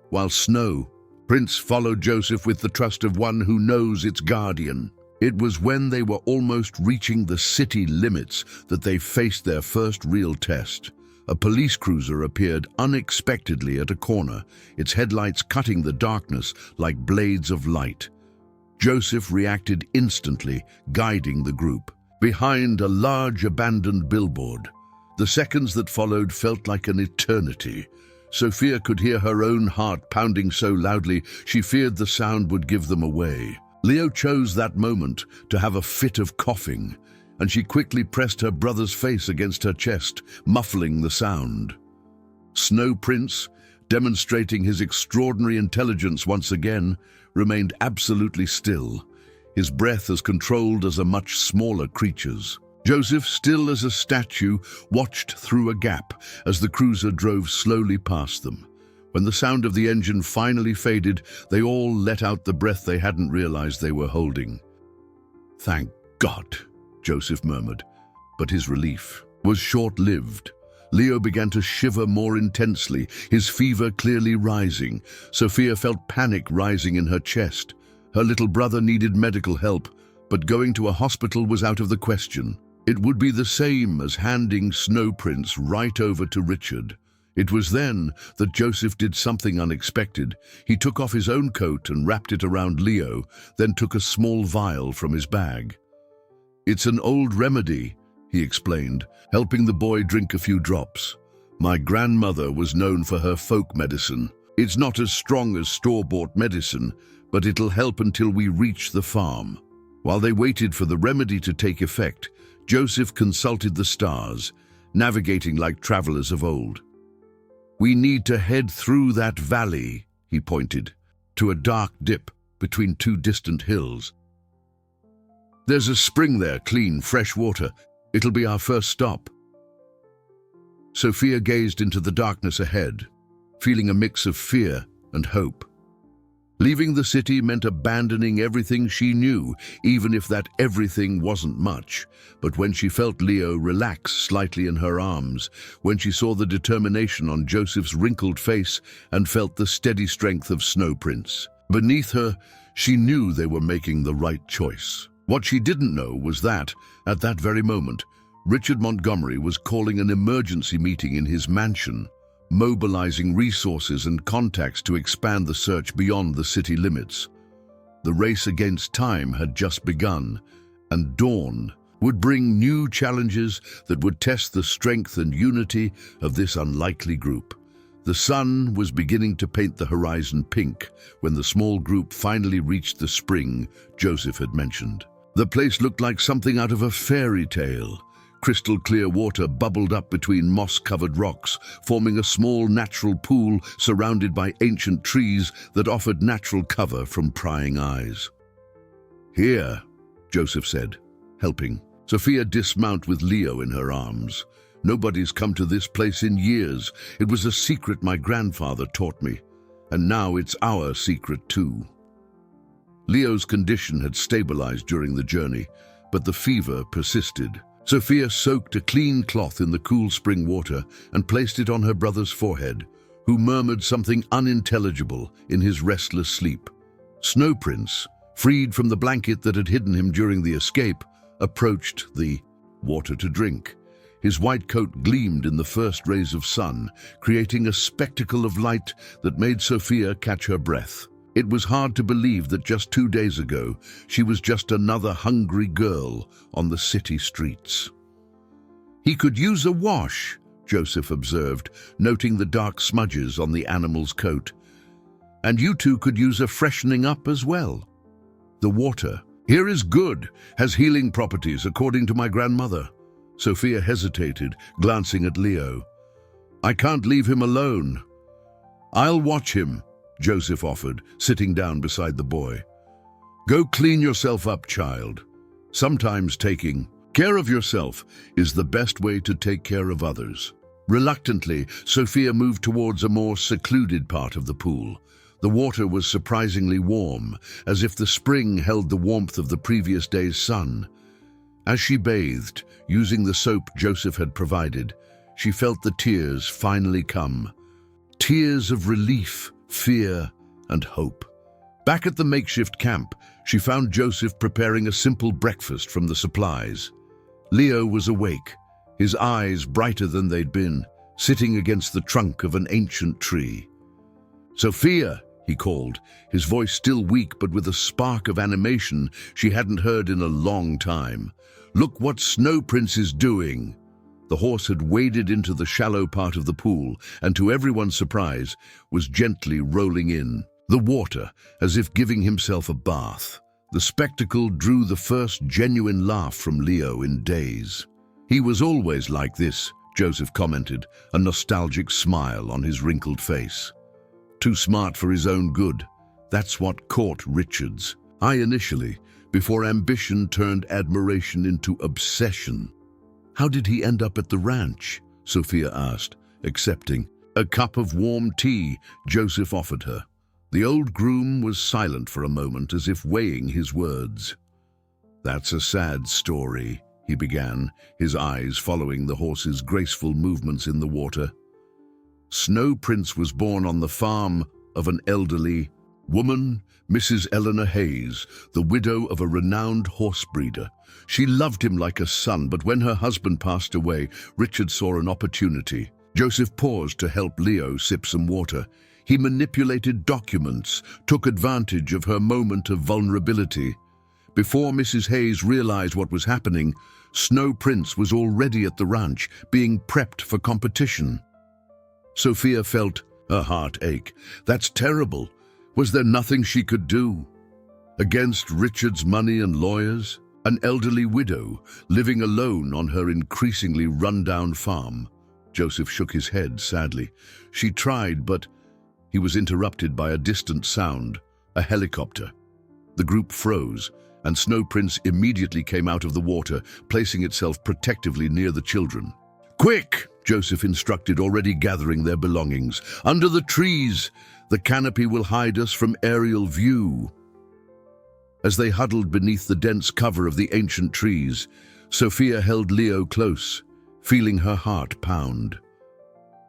while Snow Prince followed Joseph with the trust of one who knows its guardian. It was when they were almost reaching the city limits that they faced their first real test. A police cruiser appeared unexpectedly at a corner, its headlights cutting the darkness like blades of light. Joseph reacted instantly, guiding the group. Behind a large abandoned billboard, the seconds that followed felt like an eternity. Sophia could hear her own heart pounding so loudly she feared the sound would give them away. Leo chose that moment to have a fit of coughing, and she quickly pressed her brother's face against her chest, muffling the sound. Snow Prince, demonstrating his extraordinary intelligence once again, remained absolutely still, his breath as controlled as a much smaller creature's. Joseph, still as a statue, watched through a gap as the cruiser drove slowly past them. When the sound of the engine finally faded, they all let out the breath they hadn't realized they were holding. "Thank God," Joseph murmured, but his relief was short-lived. Leo began to shiver more intensely, his fever clearly rising. Sophia felt panic rising in her chest. Her little brother needed medical help, but going to a hospital was out of the question. It would be the same as handing Snow Prince right over to Richard. It was then that Joseph did something unexpected. He took off his own coat and wrapped it around Leo, then took a small vial from his bag. "It's an old remedy," he explained, helping the boy drink a few drops. "My grandmother was known for her folk medicine. It's not as strong as store-bought medicine, but it'll help until we reach the farm." While they waited for the remedy to take effect, Joseph consulted the stars, navigating like travelers of old. "We need to head through that valley," he pointed, to a dark dip between two distant hills. "There's a spring there, clean, fresh water. It'll be our first stop." Sophia gazed into the darkness ahead, feeling a mix of fear and hope. Leaving the city meant abandoning everything she knew, even if that everything wasn't much. But when she felt Leo relax slightly in her arms, when she saw the determination on Joseph's wrinkled face and felt the steady strength of Snow Prince beneath her, she knew they were making the right choice. What she didn't know was that, at that very moment, Richard Montgomery was calling an emergency meeting in his mansion, mobilizing resources and contacts to expand the search beyond the city limits. The race against time had just begun, and dawn would bring new challenges that would test the strength and unity of this unlikely group. The sun was beginning to paint the horizon pink when the small group finally reached the spring Joseph had mentioned. The place looked like something out of a fairy tale. Crystal clear water bubbled up between moss-covered rocks, forming a small natural pool surrounded by ancient trees that offered natural cover from prying eyes. "Here," Joseph said, helping. Sophia dismounted with Leo in her arms. "Nobody's come to this place in years. It was a secret my grandfather taught me, and now it's our secret too." Leo's condition had stabilized during the journey, but the fever persisted. Sophia soaked a clean cloth in the cool spring water and placed it on her brother's forehead, who murmured something unintelligible in his restless sleep. Snow Prince, freed from the blanket that had hidden him during the escape, approached the water to drink. His white coat gleamed in the first rays of sun, creating a spectacle of light that made Sophia catch her breath. It was hard to believe that just 2 days ago, she was just another hungry girl on the city streets. "He could use a wash," Joseph observed, noting the dark smudges on the animal's coat. "And you two could use a freshening up as well." The water, Here is good, has healing properties according to my grandmother. Sophia hesitated, glancing at Leo. I can't leave him alone. I'll watch him, Joseph offered, sitting down beside the boy. Go clean yourself up, child. Sometimes taking care of yourself is the best way to take care of others. Reluctantly, Sophia moved towards a more secluded part of the pool. The water was surprisingly warm, as if the spring held the warmth of the previous day's sun. As she bathed, using the soap Joseph had provided, she felt the tears finally come. Tears of relief, fear, and hope. Back at the makeshift camp, she found Joseph preparing a simple breakfast from the supplies. Leo was awake, his eyes brighter than they'd been, sitting against the trunk of an ancient tree. Sophia, he called, his voice still weak but with a spark of animation she hadn't heard in a long time. Look what Snow Prince is doing. The horse had waded into the shallow part of the pool and, to everyone's surprise, was gently rolling in, the water as if giving himself a bath. The spectacle drew the first genuine laugh from Leo in days. He was always like this, Joseph commented, a nostalgic smile on his wrinkled face. Too smart for his own good. That's what caught Richard's eye initially, before ambition turned admiration into obsession. How did he end up at the ranch? Sophia asked, accepting. A cup of warm tea, Joseph offered her. The old groom was silent for a moment, as if weighing his words. That's a sad story, he began, his eyes following the horse's graceful movements in the water. Snow Prince was born on the farm of an elderly woman, Mrs. Eleanor Hayes, the widow of a renowned horse breeder. She loved him like a son, but when her husband passed away, Richard saw an opportunity. Joseph paused to help Leo sip some water. He manipulated documents, took advantage of her moment of vulnerability. Before Mrs. Hayes realized what was happening, Snow Prince was already at the ranch, being prepped for competition. Sophia felt her heart ache. That's terrible. Was there nothing she could do? Against Richard's money and lawyers, an elderly widow living alone on her increasingly run-down farm. Joseph shook his head sadly. She tried, but he was interrupted by a distant sound, a helicopter. The group froze, and Snow Prince immediately came out of the water, placing itself protectively near the children. Quick! Joseph instructed, already gathering their belongings. Under the trees! The canopy will hide us from aerial view. As they huddled beneath the dense cover of the ancient trees, Sophia held Leo close, feeling her heart pound.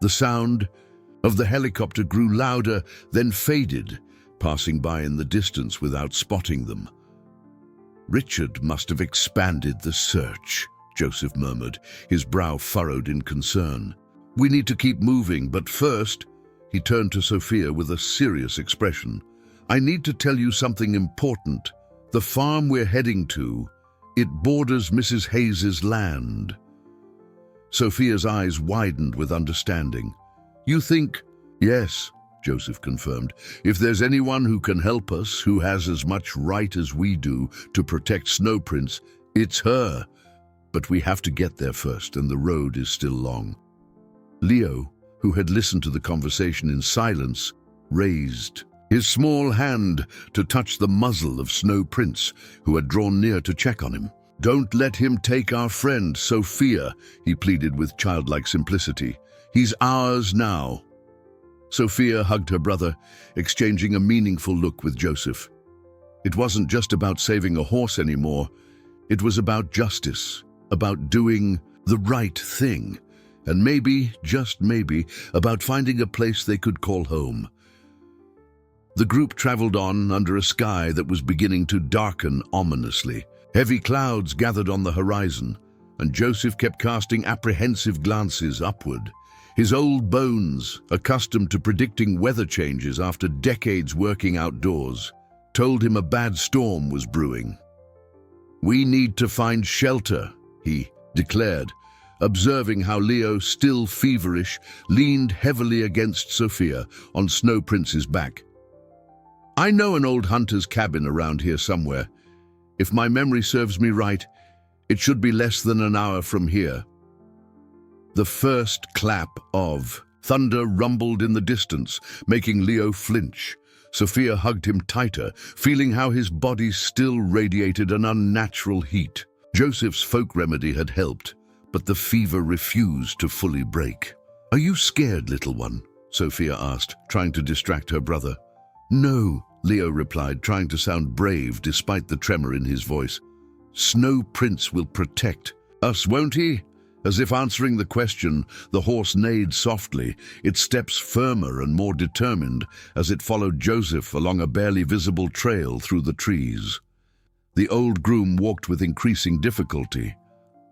The sound of the helicopter grew louder, then faded, passing by in the distance without spotting them. Richard must have expanded the search, Joseph murmured, his brow furrowed in concern. We need to keep moving, but first, he turned to Sophia with a serious expression. I need to tell you something important. The farm we're heading to, it borders Mrs. Hayes's land. Sophia's eyes widened with understanding. You think? Yes, Joseph confirmed. If there's anyone who can help us, who has as much right as we do to protect Snow Prince, it's her. But we have to get there first, and the road is still long. Leo, who had listened to the conversation in silence, raised his small hand to touch the muzzle of Snow Prince, who had drawn near to check on him. Don't let him take our friend, Sophia, he pleaded with childlike simplicity. He's ours now. Sophia hugged her brother, exchanging a meaningful look with Joseph. It wasn't just about saving a horse anymore. It was about justice, about doing the right thing, and maybe, just maybe, about finding a place they could call home. The group traveled on under a sky that was beginning to darken ominously. Heavy clouds gathered on the horizon, and Joseph kept casting apprehensive glances upward. His old bones, accustomed to predicting weather changes after decades working outdoors, told him a bad storm was brewing. We need to find shelter, he declared, observing how Leo, still feverish, leaned heavily against Sophia on Snow Prince's back. I know an old hunter's cabin around here somewhere. If my memory serves me right, it should be less than an hour from here. The first clap of thunder rumbled in the distance, making Leo flinch. Sophia hugged him tighter, feeling how his body still radiated an unnatural heat. Joseph's folk remedy had helped, but the fever refused to fully break. "Are you scared, little one?" Sophia asked, trying to distract her brother. "No," Leo replied, trying to sound brave despite the tremor in his voice. "Snow Prince will protect us, won't he?" As if answering the question, the horse neighed softly, its steps firmer and more determined as it followed Joseph along a barely visible trail through the trees. The old groom walked with increasing difficulty.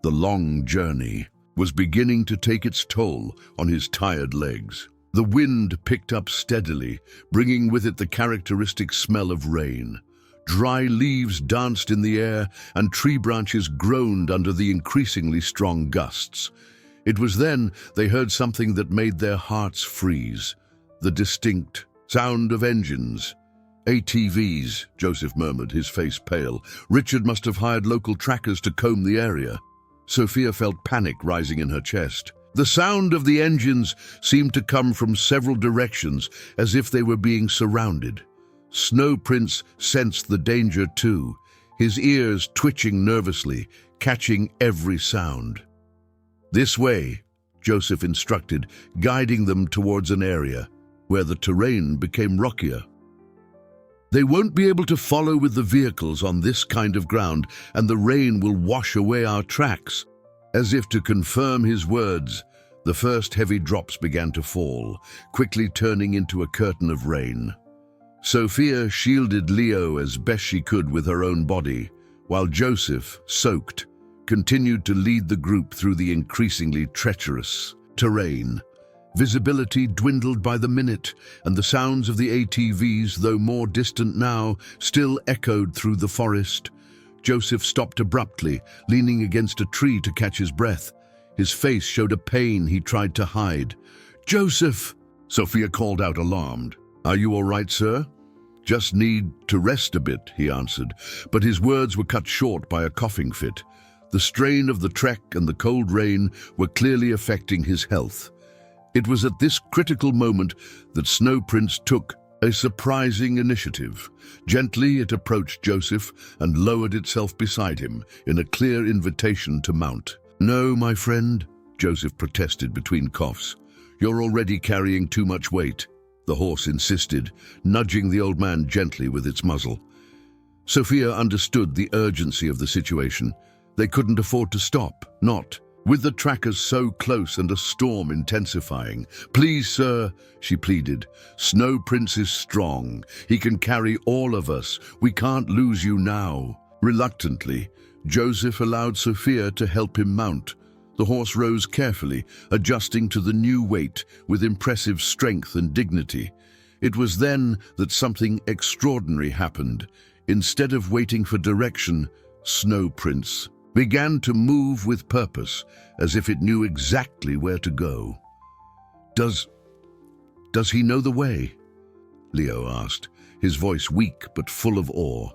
The long journey was beginning to take its toll on his tired legs. The wind picked up steadily, bringing with it the characteristic smell of rain. Dry leaves danced in the air, and tree branches groaned under the increasingly strong gusts. It was then they heard something that made their hearts freeze. The distinct sound of engines. "ATVs," Joseph murmured, his face pale. Richard must have hired local trackers to comb the area. Sophia felt panic rising in her chest. The sound of the engines seemed to come from several directions, as if they were being surrounded. Snow Prince sensed the danger too, his ears twitching nervously, catching every sound. "This way," Joseph instructed, guiding them towards an area where the terrain became rockier. "They won't be able to follow with the vehicles on this kind of ground, and the rain will wash away our tracks." As if to confirm his words, the first heavy drops began to fall, quickly turning into a curtain of rain. Sophia shielded Leo as best she could with her own body, while Joseph, soaked, continued to lead the group through the increasingly treacherous terrain. Visibility dwindled by the minute, and the sounds of the ATVs, though more distant now, still echoed through the forest. Joseph stopped abruptly, leaning against a tree to catch his breath. His face showed a pain he tried to hide. "Joseph!" Sophia called out, alarmed. "Are you all right, sir?" "Just need to rest a bit," he answered, but his words were cut short by a coughing fit. The strain of the trek and the cold rain were clearly affecting his health. It was at this critical moment that Snow Prince took a surprising initiative. Gently it approached Joseph and lowered itself beside him in a clear invitation to mount. "No, my friend," Joseph protested between coughs. "You're already carrying too much weight," the horse insisted, nudging the old man gently with its muzzle. Sophia understood the urgency of the situation. They couldn't afford to stop, not with the trackers so close and a storm intensifying. "Please, sir," she pleaded. "Snow Prince is strong. He can carry all of us. We can't lose you now." Reluctantly, Joseph allowed Sophia to help him mount. The horse rose carefully, adjusting to the new weight with impressive strength and dignity. It was then that something extraordinary happened. Instead of waiting for direction, Snow Prince began to move with purpose, as if it knew exactly where to go. Does he know the way?" Leo asked, his voice weak but full of awe.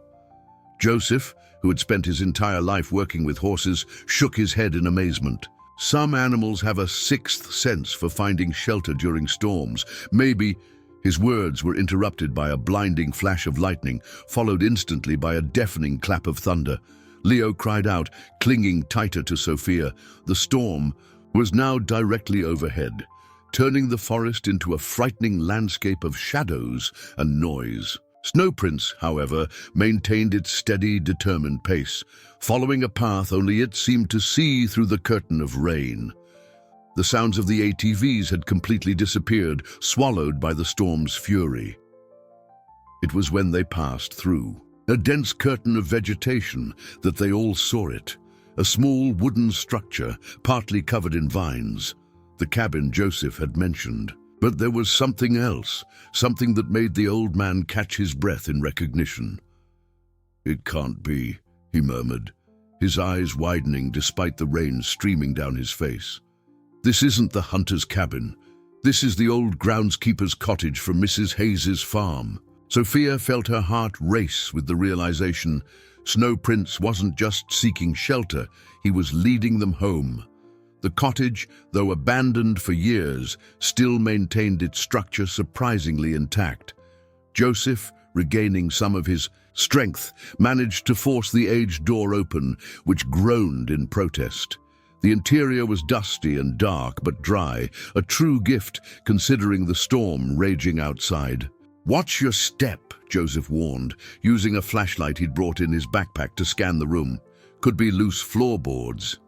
Joseph, who had spent his entire life working with horses, shook his head in amazement. "Some animals have a sixth sense for finding shelter during storms. Maybe—" His words were interrupted by a blinding flash of lightning, followed instantly by a deafening clap of thunder. Leo cried out, clinging tighter to Sophia. The storm was now directly overhead, turning the forest into a frightening landscape of shadows and noise. Snow Prince, however, maintained its steady, determined pace, following a path only it seemed to see through the curtain of rain. The sounds of the ATVs had completely disappeared, swallowed by the storm's fury. It was when they passed through a dense curtain of vegetation that they all saw it, a small wooden structure partly covered in vines, the cabin Joseph had mentioned. But there was something else, something that made the old man catch his breath in recognition. "It can't be," he murmured, his eyes widening despite the rain streaming down his face. "This isn't the hunter's cabin. This is the old groundskeeper's cottage from Mrs. Hayes's farm." Sophia felt her heart race with the realization Snow Prince wasn't just seeking shelter, he was leading them home. The cottage, though abandoned for years, still maintained its structure surprisingly intact. Joseph, regaining some of his strength, managed to force the aged door open, which groaned in protest. The interior was dusty and dark but dry, a true gift considering the storm raging outside. "Watch your step," Joseph warned, using a flashlight he'd brought in his backpack to scan the room. Could be loose floorboards.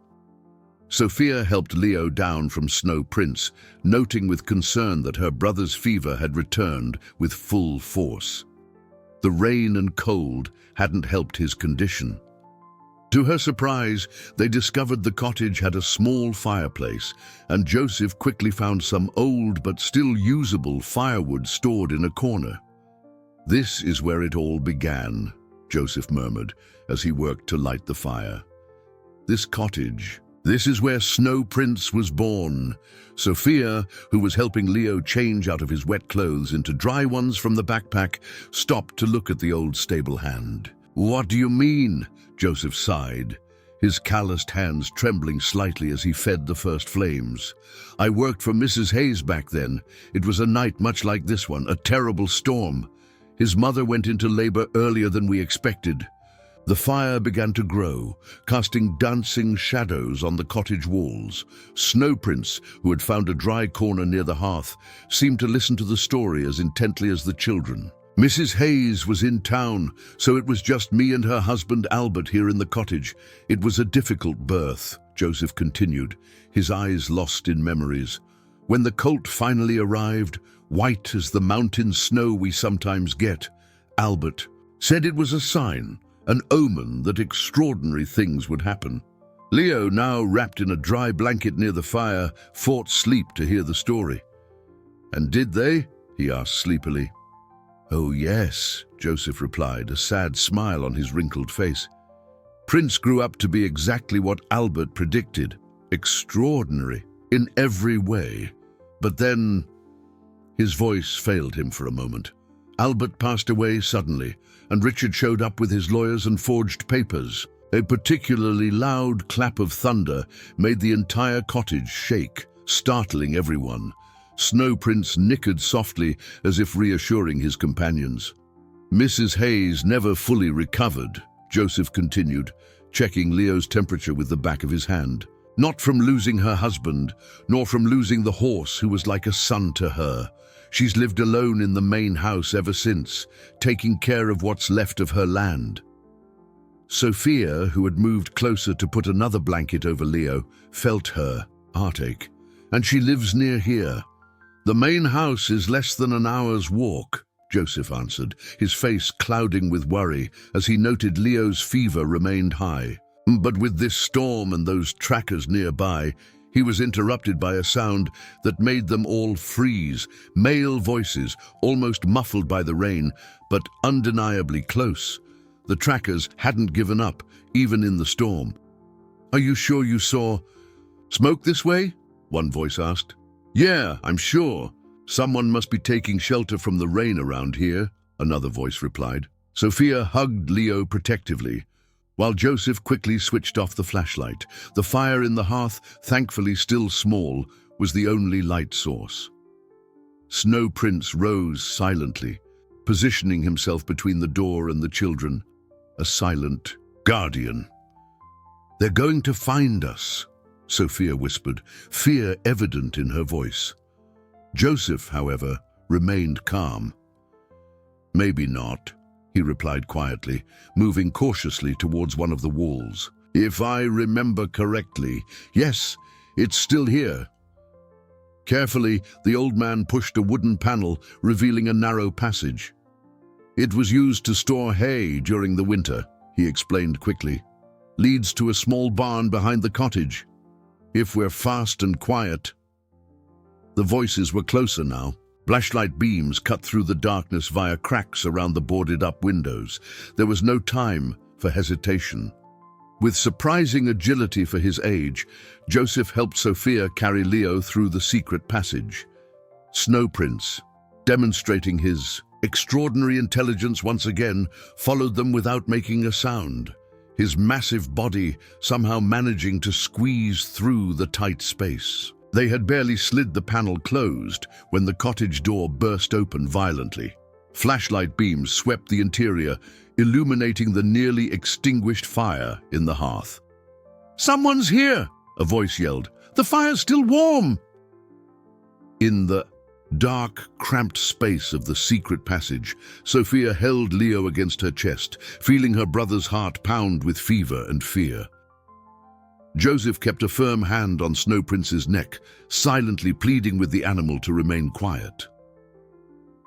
Sophia helped Leo down from Snow Prince, noting with concern that her brother's fever had returned with full force. The rain and cold hadn't helped his condition. To her surprise, they discovered the cottage had a small fireplace, and Joseph quickly found some old but still usable firewood stored in a corner. "This is where it all began," Joseph murmured as he worked to light the fire. "This cottage, this is where Snow Prince was born." Sophia, who was helping Leo change out of his wet clothes into dry ones from the backpack, stopped to look at the old stable hand. "What do you mean?" Joseph sighed, his calloused hands trembling slightly as he fed the first flames. "I worked for Mrs. Hayes back then. It was a night much like this one, a terrible storm. His mother went into labor earlier than we expected." The fire began to grow, casting dancing shadows on the cottage walls. Snow Prince, who had found a dry corner near the hearth, seemed to listen to the story as intently as the children. "Mrs. Hayes was in town, so it was just me and her husband Albert here in the cottage. It was a difficult birth," Joseph continued, his eyes lost in memories. "When the colt finally arrived, white as the mountain snow we sometimes get, Albert said it was a sign, an omen that extraordinary things would happen." Leo, now wrapped in a dry blanket near the fire, fought sleep to hear the story. "And did they?" he asked sleepily. "Oh yes," Joseph replied, a sad smile on his wrinkled face. "Prince grew up to be exactly what Albert predicted, extraordinary in every way. But then..." His voice failed him for a moment. "Albert passed away suddenly, and Richard showed up with his lawyers and forged papers. A particularly loud clap of thunder made the entire cottage shake, startling everyone. Snow Prince nickered softly as if reassuring his companions. "Mrs. Hayes never fully recovered," Joseph continued, checking Leo's temperature with the back of his hand. "Not from losing her husband, nor from losing the horse who was like a son to her. She's lived alone in the main house ever since, taking care of what's left of her land." Sophia, who had moved closer to put another blanket over Leo, felt her heartache. "And she lives near here." "The main house is less than an hour's walk," Joseph answered, his face clouding with worry as he noted Leo's fever remained high. But with this storm and those trackers nearby, he was interrupted by a sound that made them all freeze, male voices, almost muffled by the rain, but undeniably close. The trackers hadn't given up, even in the storm. "Are you sure you saw smoke this way?" one voice asked. "Yeah, I'm sure. Someone must be taking shelter from the rain around here," another voice replied. Sophia hugged Leo protectively, while Joseph quickly switched off the flashlight. The fire in the hearth, thankfully still small, was the only light source. Snow Prince rose silently, positioning himself between the door and the children, a silent guardian. "They're going to find us," Sophia whispered, fear evident in her voice. Joseph, however, remained calm. "Maybe not," he replied quietly, moving cautiously towards one of the walls. "If I remember correctly, yes, it's still here." Carefully, the old man pushed a wooden panel, revealing a narrow passage. "It was used to store hay during the winter," he explained quickly. "Leads to a small barn behind the cottage. If we're fast and quiet." The voices were closer now. Flashlight beams cut through the darkness via cracks around the boarded-up windows. There was no time for hesitation. With surprising agility for his age, Joseph helped Sophia carry Leo through the secret passage. Snow Prince, demonstrating his Extraordinary intelligence once again followed them without making a sound, his massive body somehow managing to squeeze through the tight space. They had barely slid the panel closed when the cottage door burst open violently. Flashlight beams swept the interior, illuminating the nearly extinguished fire in the hearth. "Someone's here!" a voice yelled. "The fire's still warm!" In the dark, cramped space of the secret passage, Sophia held Leo against her chest, feeling her brother's heart pound with fever and fear. Joseph kept a firm hand on Snow Prince's neck, silently pleading with the animal to remain quiet.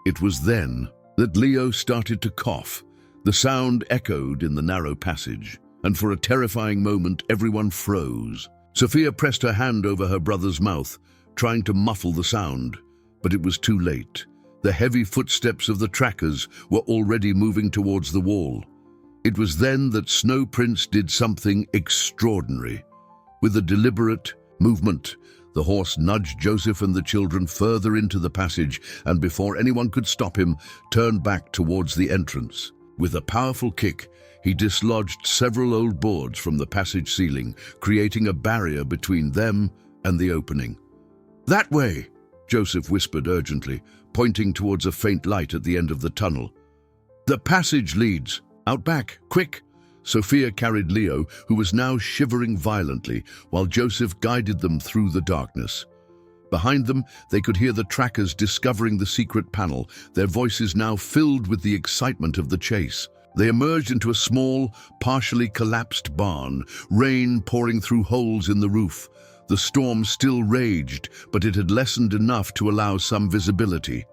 It was then that Leo started to cough. The sound echoed in the narrow passage, and for a terrifying moment everyone froze. Sophia pressed her hand over her brother's mouth, trying to muffle the sound, but it was too late. The heavy footsteps of the trackers were already moving towards the wall. It was then that Snow Prince did something extraordinary. With a deliberate movement, the horse nudged Joseph and the children further into the passage, and before anyone could stop him, turned back towards the entrance. With a powerful kick, he dislodged several old boards from the passage ceiling, creating a barrier between them and the opening. "That way!" Joseph whispered urgently, pointing towards a faint light at the end of the tunnel. "The passage leads. Out back, quick!" Sophia carried Leo, who was now shivering violently, while Joseph guided them through the darkness. Behind them, they could hear the trackers discovering the secret panel, their voices now filled with the excitement of the chase. They emerged into a small, partially collapsed barn, rain pouring through holes in the roof. The storm still raged, but it had lessened enough to allow some visibility.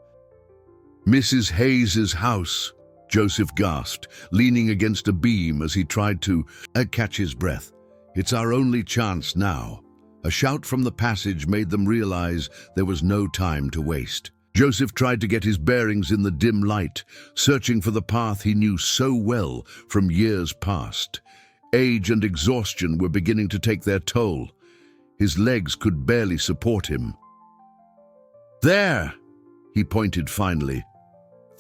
"Mrs. Hayes's house," Joseph gasped, leaning against a beam as he tried to catch his breath. "It's our only chance now." A shout from the passage made them realize there was no time to waste. Joseph tried to get his bearings in the dim light, searching for the path he knew so well from years past. Age and exhaustion were beginning to take their toll. His legs could barely support him. "There!" he pointed finally.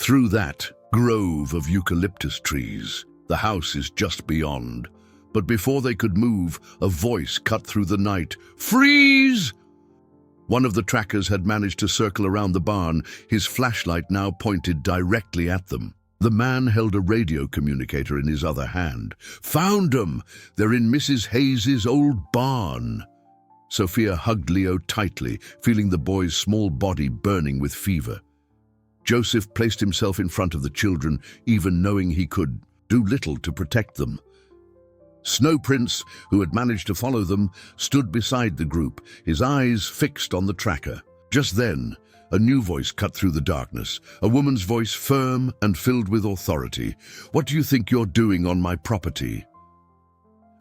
"Through that grove of eucalyptus trees. The house is just beyond." But before they could move, a voice cut through the night. "Freeze!" One of the trackers had managed to circle around the barn, his flashlight now pointed directly at them. The man held a radio communicator in his other hand. "Found 'em! They're in Mrs. Hayes's old barn." Sophia hugged Leo tightly, feeling the boy's small body burning with fever. Joseph placed himself in front of the children, even knowing he could do little to protect them. Snow Prince, who had managed to follow them, stood beside the group, his eyes fixed on the tracker. Just then, a new voice cut through the darkness, a woman's voice firm and filled with authority. "What do you think you're doing on my property?"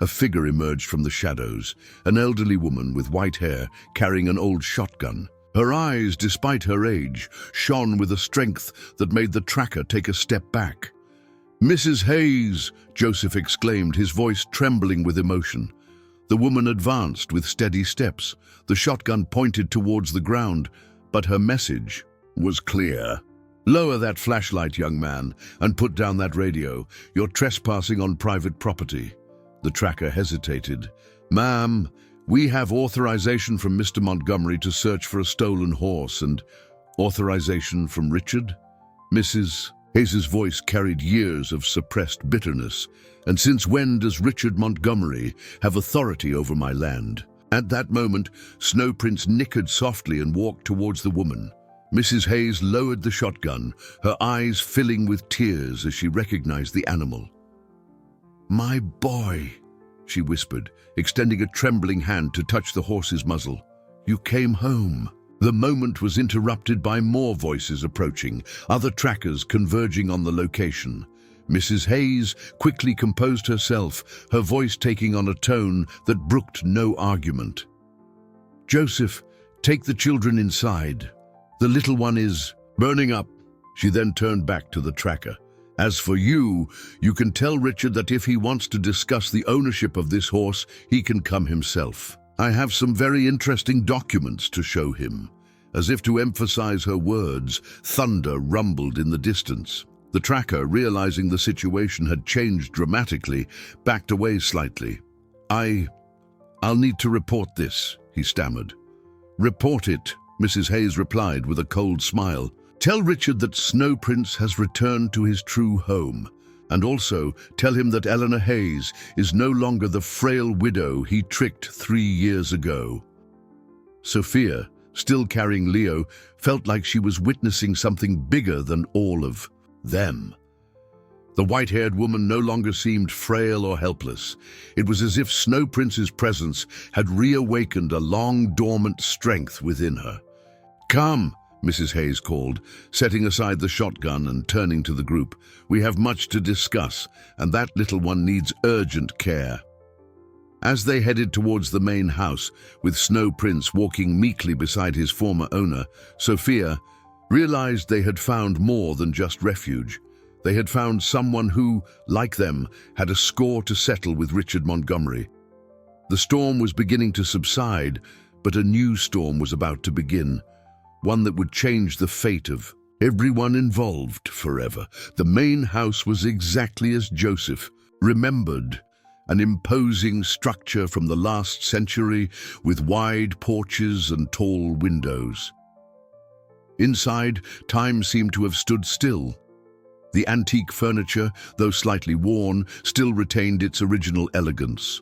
A figure emerged from the shadows, an elderly woman with white hair carrying an old shotgun. Her eyes, despite her age, shone with a strength that made the tracker take a step back. "Mrs. Hayes!" Joseph exclaimed, his voice trembling with emotion. The woman advanced with steady steps, the shotgun pointed towards the ground, but her message was clear. "Lower that flashlight, young man, and put down that radio. You're trespassing on private property." The tracker hesitated. "Ma'am, we have authorization from Mr. Montgomery to search for a stolen horse and authorization from Richard." Mrs. Hayes's voice carried years of suppressed bitterness. "And since when does Richard Montgomery have authority over my land?" At that moment, Snow Prince nickered softly and walked towards the woman. Mrs. Hayes lowered the shotgun, her eyes filling with tears as she recognized the animal. "My boy," she whispered, extending a trembling hand to touch the horse's muzzle. "You came home." The moment was interrupted by more voices approaching, other trackers converging on the location. Mrs. Hayes quickly composed herself, her voice taking on a tone that brooked no argument. "Joseph, take the children inside. The little one is burning up." She then turned back to the tracker. "As for you, you can tell Richard that if he wants to discuss the ownership of this horse, he can come himself. I have some very interesting documents to show him." As if to emphasize her words, thunder rumbled in the distance. The tracker, realizing the situation had changed dramatically, backed away slightly. I'll need to report this," he stammered. "Report it," Mrs. Hayes replied with a cold smile. "Tell Richard that Snow Prince has returned to his true home, and also tell him that Eleanor Hayes is no longer the frail widow he tricked 3 years ago." Sophia, still carrying Leo, felt like she was witnessing something bigger than all of them. The white-haired woman no longer seemed frail or helpless. It was as if Snow Prince's presence had reawakened a long-dormant strength within her. "Come," Mrs. Hayes called, setting aside the shotgun and turning to the group. "We have much to discuss, and that little one needs urgent care." As they headed towards the main house, with Snow Prince walking meekly beside his former owner, Sophia realized they had found more than just refuge. They had found someone who, like them, had a score to settle with Richard Montgomery. The storm was beginning to subside, but a new storm was about to begin, one that would change the fate of everyone involved forever. The main house was exactly as Joseph remembered, an imposing structure from the last century with wide porches and tall windows. Inside, time seemed to have stood still. The antique furniture, though slightly worn, still retained its original elegance.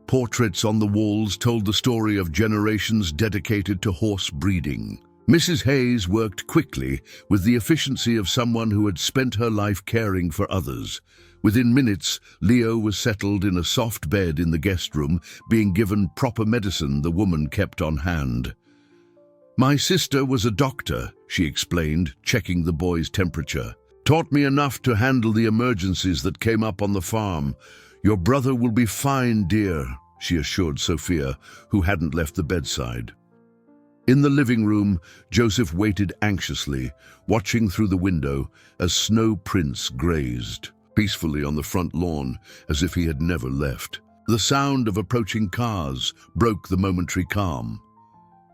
Portraits on the walls told the story of generations dedicated to horse breeding. Mrs. Hayes worked quickly, with the efficiency of someone who had spent her life caring for others. Within minutes, Leo was settled in a soft bed in the guest room, being given proper medicine the woman kept on hand. "My sister was a doctor," she explained, checking the boy's temperature. "Taught me enough to handle the emergencies that came up on the farm. Your brother will be fine, dear," she assured Sophia, who hadn't left the bedside. In the living room, Joseph waited anxiously, watching through the window as Snow Prince grazed peacefully on the front lawn, as if he had never left. The sound of approaching cars broke the momentary calm.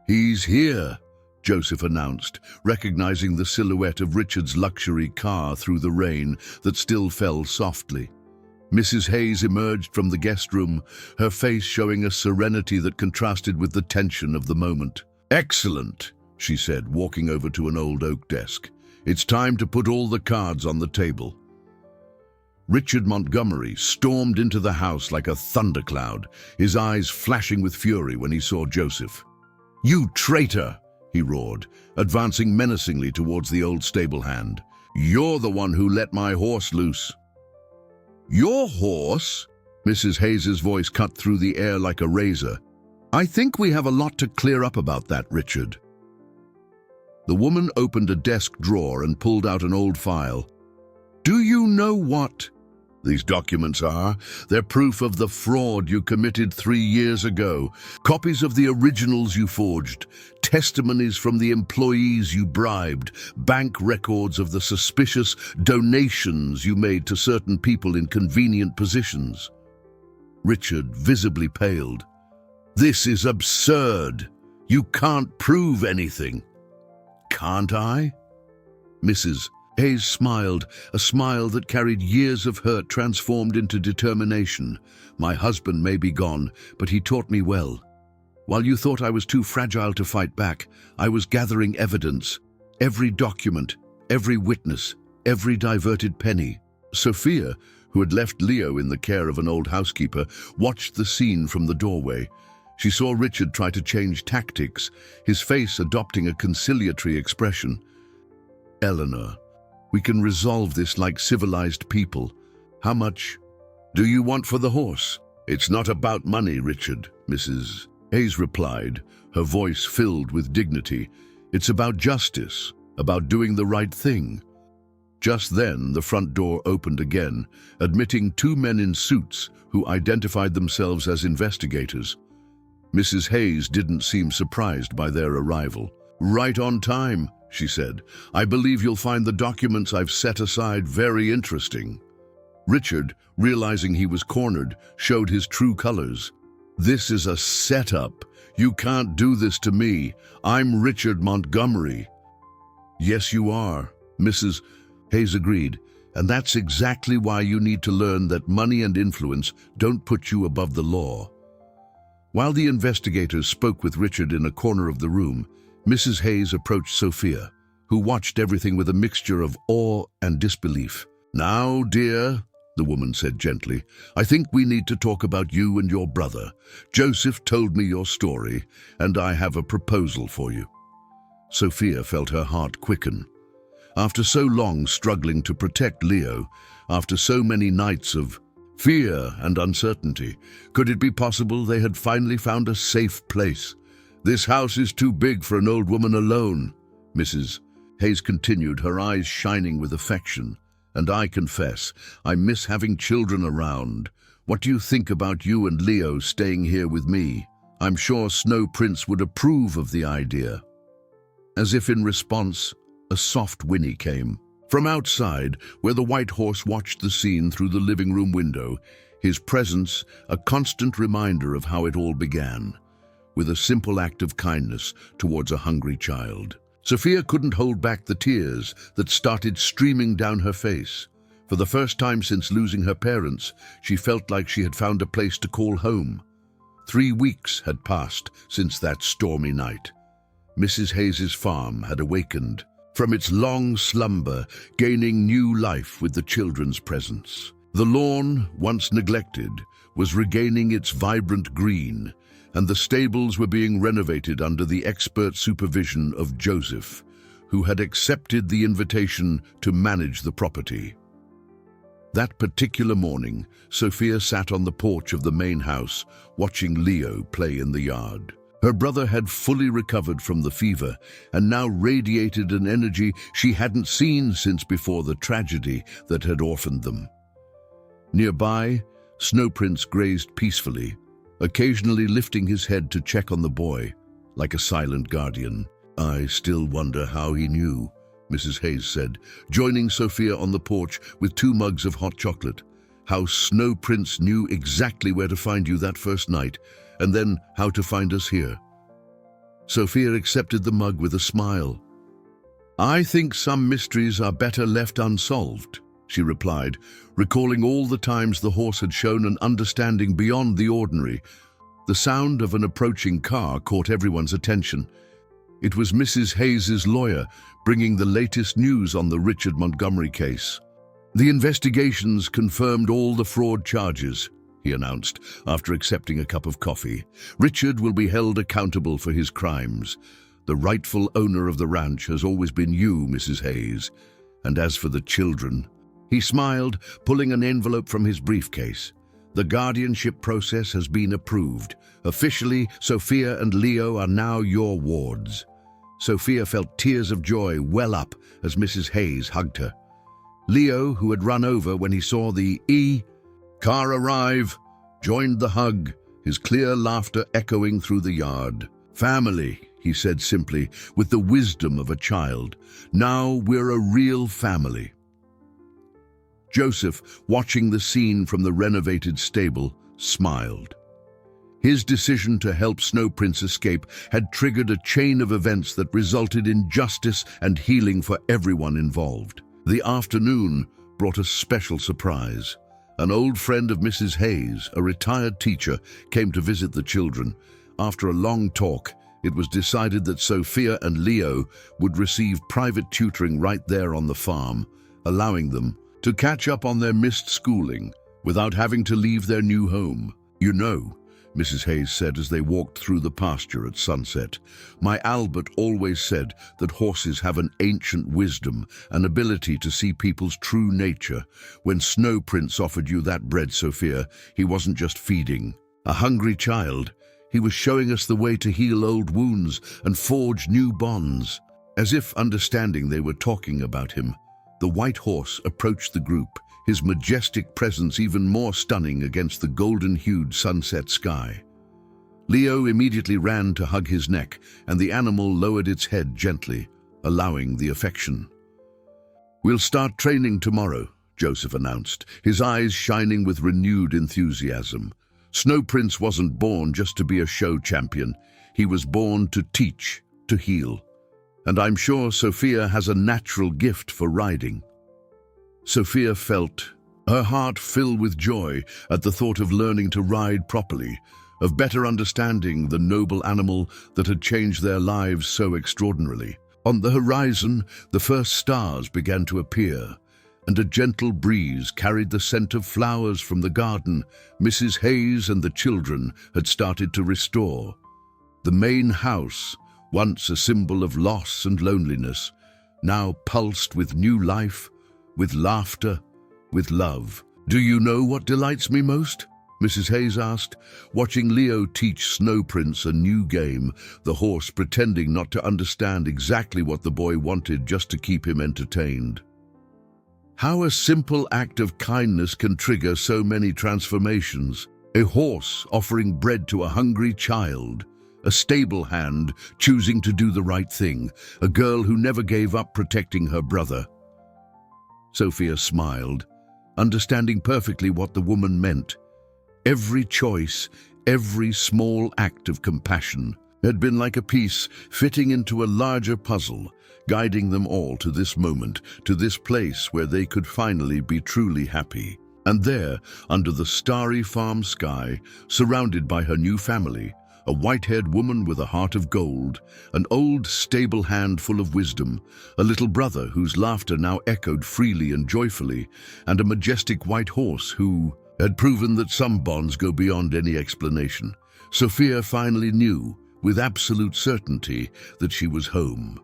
"He's here," Joseph announced, recognizing the silhouette of Richard's luxury car through the rain that still fell softly. Mrs. Hayes emerged from the guest room, her face showing a serenity that contrasted with the tension of the moment. "Excellent," she said, walking over to an old oak desk. "It's time to put all the cards on the table." Richard Montgomery stormed into the house like a thundercloud, his eyes flashing with fury when he saw Joseph. "You traitor!" he roared, advancing menacingly towards the old stable hand. "You're the one who let my horse loose." "Your horse?" Mrs. Hayes's voice cut through the air like a razor. "I think we have a lot to clear up about that, Richard." The woman opened a desk drawer and pulled out an old file. "Do you know what these documents are? They're proof of the fraud you committed 3 years ago. Copies of the originals you forged, testimonies from the employees you bribed, bank records of the suspicious donations you made to certain people in convenient positions." Richard visibly paled. "This is absurd. You can't prove anything." "Can't I?" Mrs. Hayes smiled, a smile that carried years of hurt transformed into determination. "My husband may be gone, but he taught me well. While you thought I was too fragile to fight back, I was gathering evidence. Every document, every witness, every diverted penny." Sophia, who had left Leo in the care of an old housekeeper, watched the scene from the doorway. She saw Richard try to change tactics, his face adopting a conciliatory expression. "Eleanor, we can resolve this like civilized people. How much do you want for the horse?" "It's not about money, Richard," Mrs. Hayes replied, her voice filled with dignity. "It's about justice, about doing the right thing." Just then, the front door opened again, admitting 2 men in suits who identified themselves as investigators. Mrs. Hayes didn't seem surprised by their arrival. "Right on time," she said. "I believe you'll find the documents I've set aside very interesting." Richard, realizing he was cornered, showed his true colors. "This is a setup. "You can't do this to me. I'm Richard Montgomery." "Yes, you are," Mrs. Hayes agreed, "and that's exactly why you need to learn that money and influence don't put you above the law." While the investigators spoke with Richard in a corner of the room, Mrs. Hayes approached Sophia, who watched everything with a mixture of awe and disbelief. "Now, dear," the woman said gently, "I think we need to talk about you and your brother. Joseph told me your story, and I have a proposal for you." Sophia felt her heart quicken. After so long struggling to protect Leo, after so many nights of fear and uncertainty, could it be possible they had finally found a safe place? "This house is too big for an old woman alone," Mrs. Hayes continued, her eyes shining with affection. "And I confess, I miss having children around. What do you think about you and Leo staying here with me? I'm sure Snow Prince would approve of the idea." As if in response, a soft whinny came. From outside, where the white horse watched the scene through the living room window, his presence a constant reminder of how it all began, with a simple act of kindness towards a hungry child. Sophia couldn't hold back the tears that started streaming down her face. For the first time since losing her parents, she felt like she had found a place to call home. 3 weeks had passed since that stormy night. Mrs. Hayes's farm had awakened from its long slumber, gaining new life with the children's presence. The lawn, once neglected, was regaining its vibrant green, and the stables were being renovated under the expert supervision of Joseph, who had accepted the invitation to manage the property. That particular morning, Sophia sat on the porch of the main house, watching Leo play in the yard. Her brother had fully recovered from the fever and now radiated an energy she hadn't seen since before the tragedy that had orphaned them. Nearby, Snow Prince grazed peacefully, occasionally lifting his head to check on the boy, like a silent guardian. "I still wonder how he knew," Mrs. Hayes said, joining Sophia on the porch with 2 mugs of hot chocolate. "How Snow Prince knew exactly where to find you that first night, and then how to find us here." Sophia accepted the mug with a smile. "I think some mysteries are better left unsolved," she replied, recalling all the times the horse had shown an understanding beyond the ordinary. The sound of an approaching car caught everyone's attention. It was Mrs. Hayes's lawyer bringing the latest news on the Richard Montgomery case. "The investigations confirmed all the fraud charges," he announced after accepting a cup of coffee. "Richard will be held accountable for his crimes. The rightful owner of the ranch has always been you, Mrs. Hayes. And as for the children," he smiled, pulling an envelope from his briefcase, "the guardianship process has been approved. Officially, Sophia and Leo are now your wards." Sophia felt tears of joy well up as Mrs. Hayes hugged her. Leo, who had run over when he saw the car arrive, joined the hug, his clear laughter echoing through the yard. "Family," he said simply, with the wisdom of a child. "Now we're a real family." Joseph, watching the scene from the renovated stable, smiled. His decision to help Snow Prince escape had triggered a chain of events that resulted in justice and healing for everyone involved. The afternoon brought a special surprise. An old friend of Mrs. Hayes, a retired teacher, came to visit the children. After a long talk, it was decided that Sophia and Leo would receive private tutoring right there on the farm, allowing them to catch up on their missed schooling without having to leave their new home. "You know," Mrs. Hayes said as they walked through the pasture at sunset, "my Albert always said that horses have an ancient wisdom, an ability to see people's true nature. When Snow Prince offered you that bread, Sophia, he wasn't just feeding a hungry child. He was showing us the way to heal old wounds and forge new bonds." As if understanding they were talking about him, the white horse approached the group, his majestic presence even more stunning against the golden-hued sunset sky. Leo immediately ran to hug his neck, and the animal lowered its head gently, allowing the affection. "We'll start training tomorrow," Joseph announced, his eyes shining with renewed enthusiasm. Snow Prince wasn't born just to be a show champion. He was born to teach, to heal. And I'm sure Sophia has a natural gift for riding. Sophia felt her heart fill with joy at the thought of learning to ride properly, of better understanding the noble animal that had changed their lives so extraordinarily. On the horizon, the first stars began to appear, and a gentle breeze carried the scent of flowers from the garden Mrs. Hayes and the children had started to restore. The main house, once a symbol of loss and loneliness, now pulsed with new life, with laughter, with love. "Do you know what delights me most?" Mrs. Hayes asked, watching Leo teach Snow Prince a new game, the horse pretending not to understand exactly what the boy wanted just to keep him entertained. How a simple act of kindness can trigger so many transformations. A horse offering bread to a hungry child, a stable hand choosing to do the right thing, a girl who never gave up protecting her brother. Sophia smiled, understanding perfectly what the woman meant. Every choice, every small act of compassion had been like a piece fitting into a larger puzzle, guiding them all to this moment, to this place where they could finally be truly happy. And there, under the starry farm sky, surrounded by her new family, a white-haired woman with a heart of gold, an old stable hand full of wisdom, a little brother whose laughter now echoed freely and joyfully, and a majestic white horse who had proven that some bonds go beyond any explanation. Sophia finally knew, with absolute certainty, that she was home.